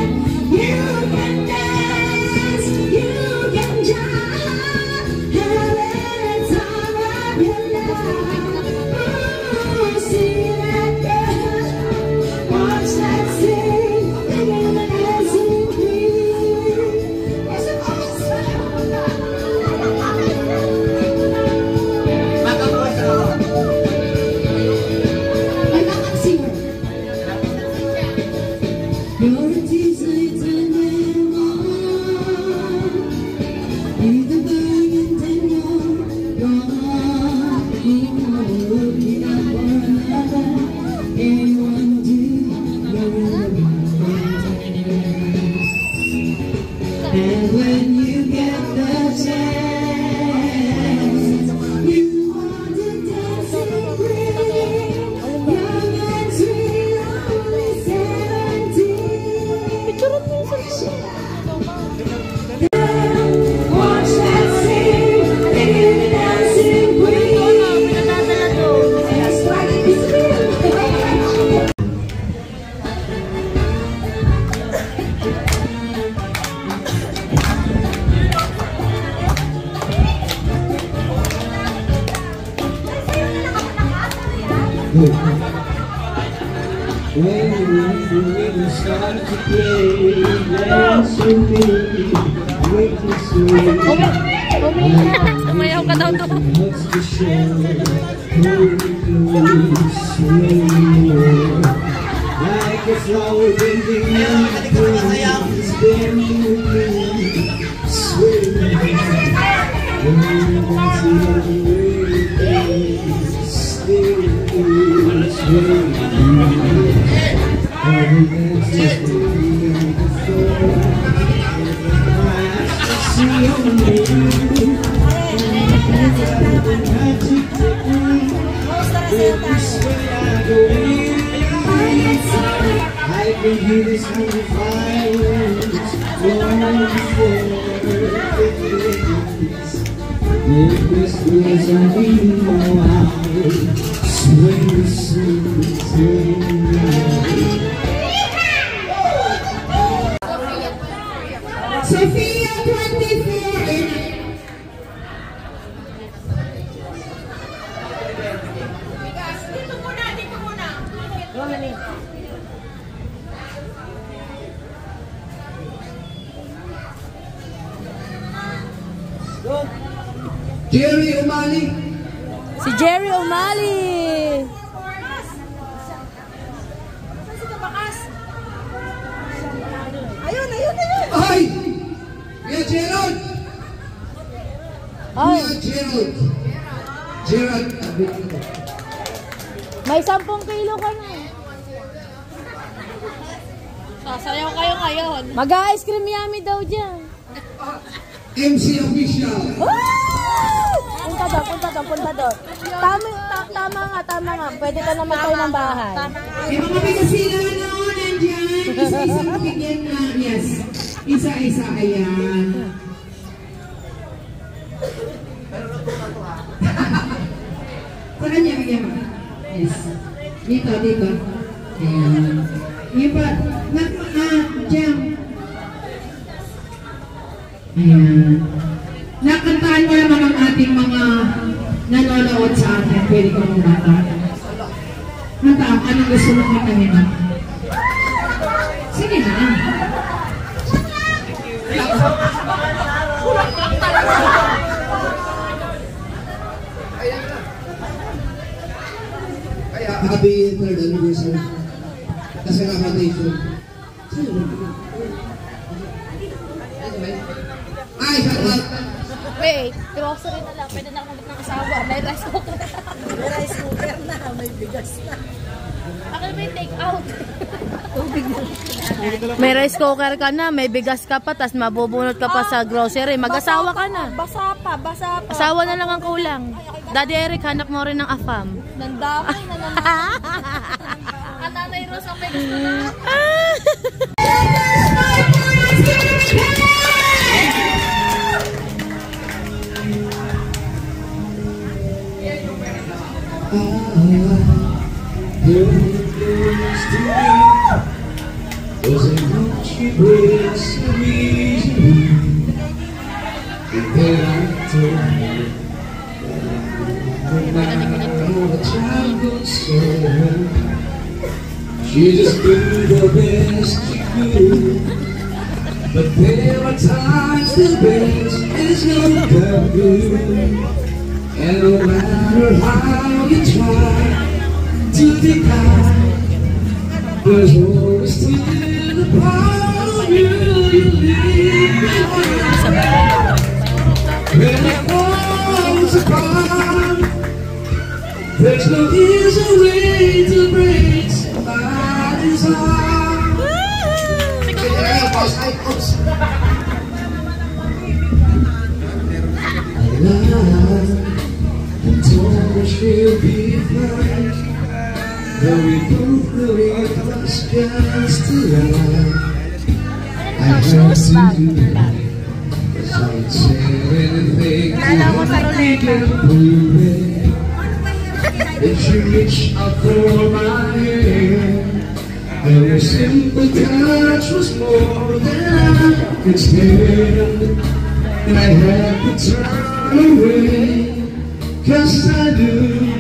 you can dance, you can jive, have any time of your life. Ooh, see that girl, watch that sing, you're the dancing queen. You're supposed to. Ay, bakit singer? You're a teaser, it's a lemon. You're the burning tender, gone. Looking out for another. Anyone do, you're in the right. And when you get the chance, you are the dancing queen. Young and sweet, only 17. Watch that scene, thinking the dancing queen. Just like this when we start to play, dance with me, wait to see. Umayaw ka daw to. What's the show? Hold me close, sway more. Like a flower bending on the breeze, bend with me, sway more. When you want to run away, stay with me, sway more. when he was only 5 years, long before the days. It was only wild, swing, Sophia 24. Jerry Umali. Si Jerry O'Malley. Ayun. Ay! Kuya Gerald! Ay, Kuya Gerald! Gerald, abit ko. may 10 kilo ka na. Sasayaw kayo ngayon. Mag-ice cream yummy daw dyan. MC Official. Punta doon. Tama nga. Pwede ka naman tayo ng bahay. Yung mga Pigasila na nandiyan. Isa-isang bigyan na. Yes. Isa-isa. Ayan. Saan niya? Bigyan mo. Yes. Dito. Ayan. Yung pa. Diyan. Ayan. Nakantaan mo naman ang ating mga nanonood sa atin. Pwede ka mong bata. Nata, anong gusto mo kantahin? Sige na. Kaya happy 3rd anniversary. Kasi nakatation. Ay, shout. Wait, grocery na lang. Pwede na ako mag ng asawa. May rice cooker. May bigas na. Ako na may take out. May rice cooker ka na, may bigas ka pa, tas mabubunot ka pa sa grocery. Mag-asawa ka na. Basa pa. Asawa na lang ang kulang. Daddy Eric, hanap mo rin ng afam. Nandamay na naman. Ang Nanay Rose ang may gusto na. She breaks so easily, and then I told her, no matter how the time goes so well, she just do the best she could. But there are times the best is not that good, and no matter how you try to deny, there's always still a part of you leave behind. When it falls apart, there's no easy way to break somebody's heart. I lied and told her she'll be fine. Though we both knew it was just a lie, I had to do it, 'cause I would say anything to prove it. If she reached out for my hand, then a simple touch was more than I could stand, and I had to turn away, 'cause I knew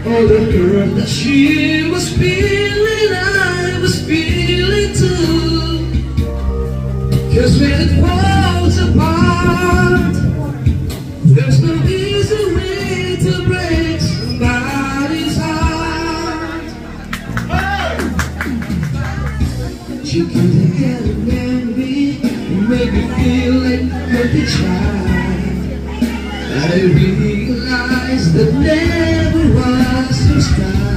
all the girl that she was feeling, I was feeling too. 'Cause when it falls apart, there's no easy way to break somebody's heart. She couldn't get me and make me feel like a child. I realized that never was her style.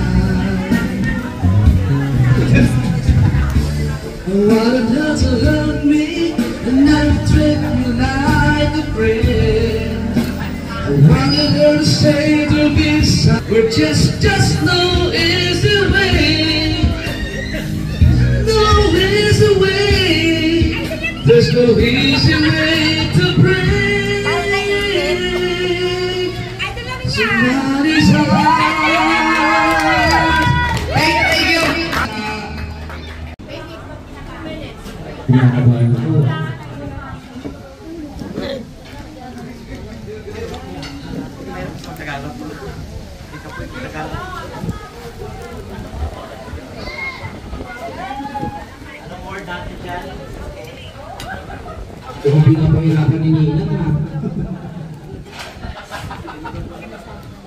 I wanted her to love me and not treat me like a friend. I wanted her to say to be sorry. We're just no easy way. No so easy way to break somebody's heart. Thank you. Kinakabahan ako. Kung pinapahirapan ni Nina na.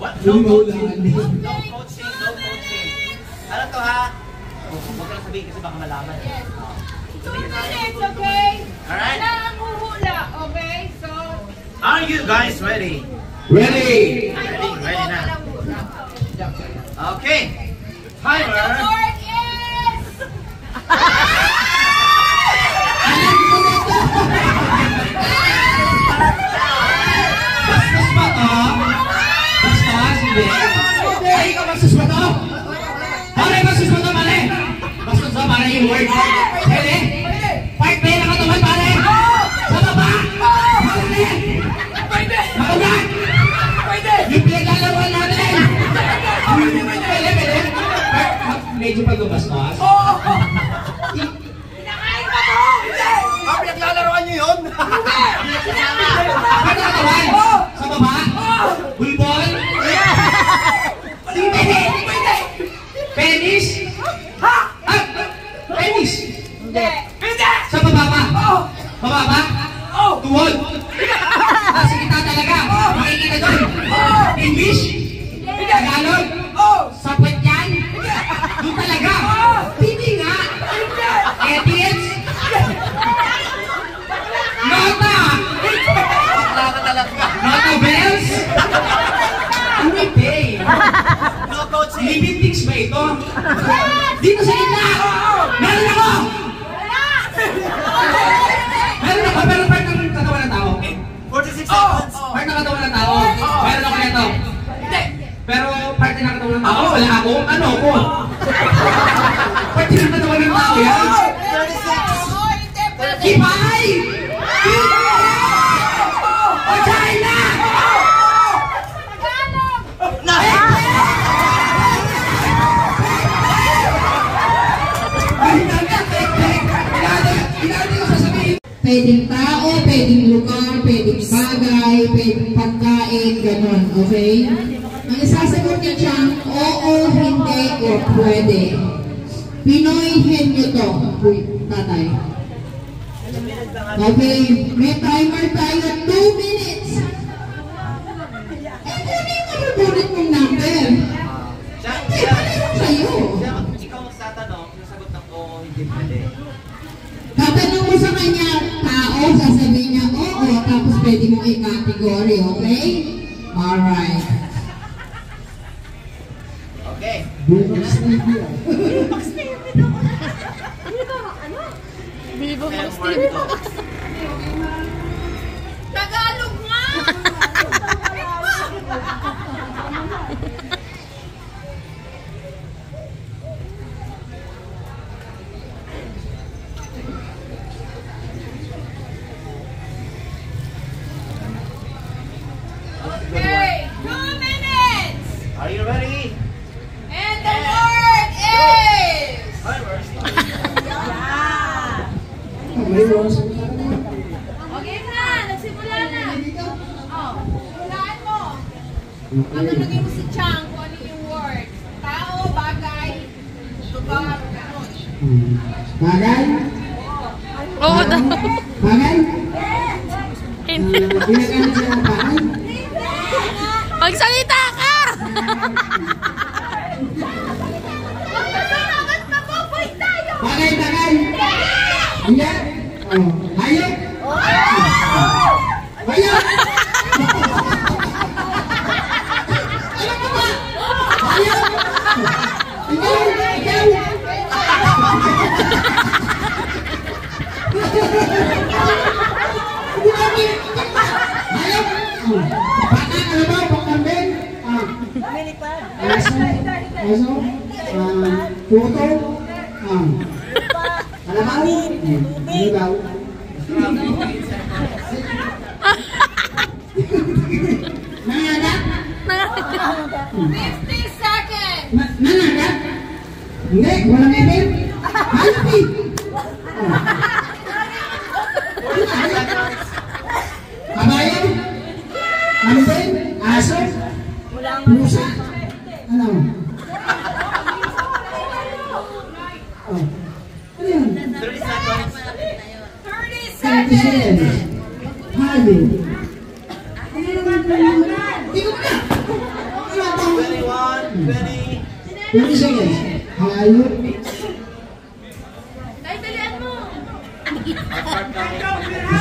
What? No coaching. No coaching. No coaching. Ano to ha? Huwag ka lang sabihin kasi baka malaman. Yes. 2 minutes, okay? Alright. Wala ang huhula, okay? So, Are you guys ready? Ready! Ready na. Okay. Timer. the word is... Bastos ba to? Bastos? Hindi. Ay, ikaw bastos ba to? Pare, bastos ba to, pare? Bastos ba, pare, yung word? Pwede? Part ba yung nakatawan, pare? Sa baba? Pwede? Pwede? Nakaugat? Pwede? Yung pinaglalawal natin? Pwede, pwede? Medyo pag-bastos? Oo! Pinakain ka to! Pinaglalaroan niyo yun? Part nakatawan? Sa baba? Bulbol? Pwede? Penis? Ha? Penis? Hindi. Sa baba ba? Baba ba? Tuwod? Sa kita talaga? Makikita doon? English? Tagalog? Sa puwet yan? Doon talaga? Hindi nga? Edits? Nota? Nota bells? Hindi. No coaching. Living things ba ito? Dito sa gitna! Meron ako! Meron ako, pero part ng katawan ng tao. 46 seconds. Part ng katawan ng tao. Meron ako nito. Pero part ng katawan ng tao, wala ako. Ano ako? Part ng katawan ng tao yan. 36. Kipay! O China! Pwedeng tao, pwedeng lugar, pwedeng bagay, pwedeng pagkain, ganon, okay? Ang isasagot niya siyang oo, hindi, o pwede. Pinoyhin niyo to, tatay. Okay, may timer tayo, 2 minutes. Eh, kunin mo mabulit mong number. Hindi, pareho sa'yo. Ikaw magtatanong, yung sagot ng oo, hindi pwede. Tatanong mo sa kanya, tao, sasabihin niya, oo, tapos pwede mong i-category, okay? Alright. Okay. Vivo Kaya Max word TV. to. Tagalog nga! Okay, 2 minutes! Are you ready? And the word is... Timers. Okay na, nagsimula na. Oh, hulaan mo. Ano lagay mo si Chang kung ano yung word? Tao, bagay, lugar, ganon. Bagay? Oo daw. Bagay? Hindi. Ginagamit siya ng bagay? Magsalita ka! Bagay, bagay! Hindi? Oh, hayop? Hayop! Alam mo ba? Hayop! Ikaw! Hayop! Baka, ano ba? Pagkambing? Aso? Puto? Kalabaw? Ano daw? Nanganak? 50 seconds! Nanganak? Hindi, walang email. Happy! Kabayan? Kambing? Aso? Pusa? Ano? Oh. Ano yun? 30 seconds. 30 seconds. Halo. Ano naman po yun? Hindi ko na. Ano ito? 21, 20 seconds. Halo. Ay, talian mo!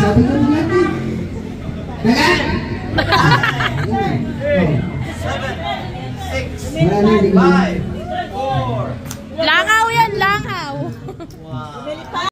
Sabi ko natin. Dagan! 7, 6, Wala na, hindi ko na. 5,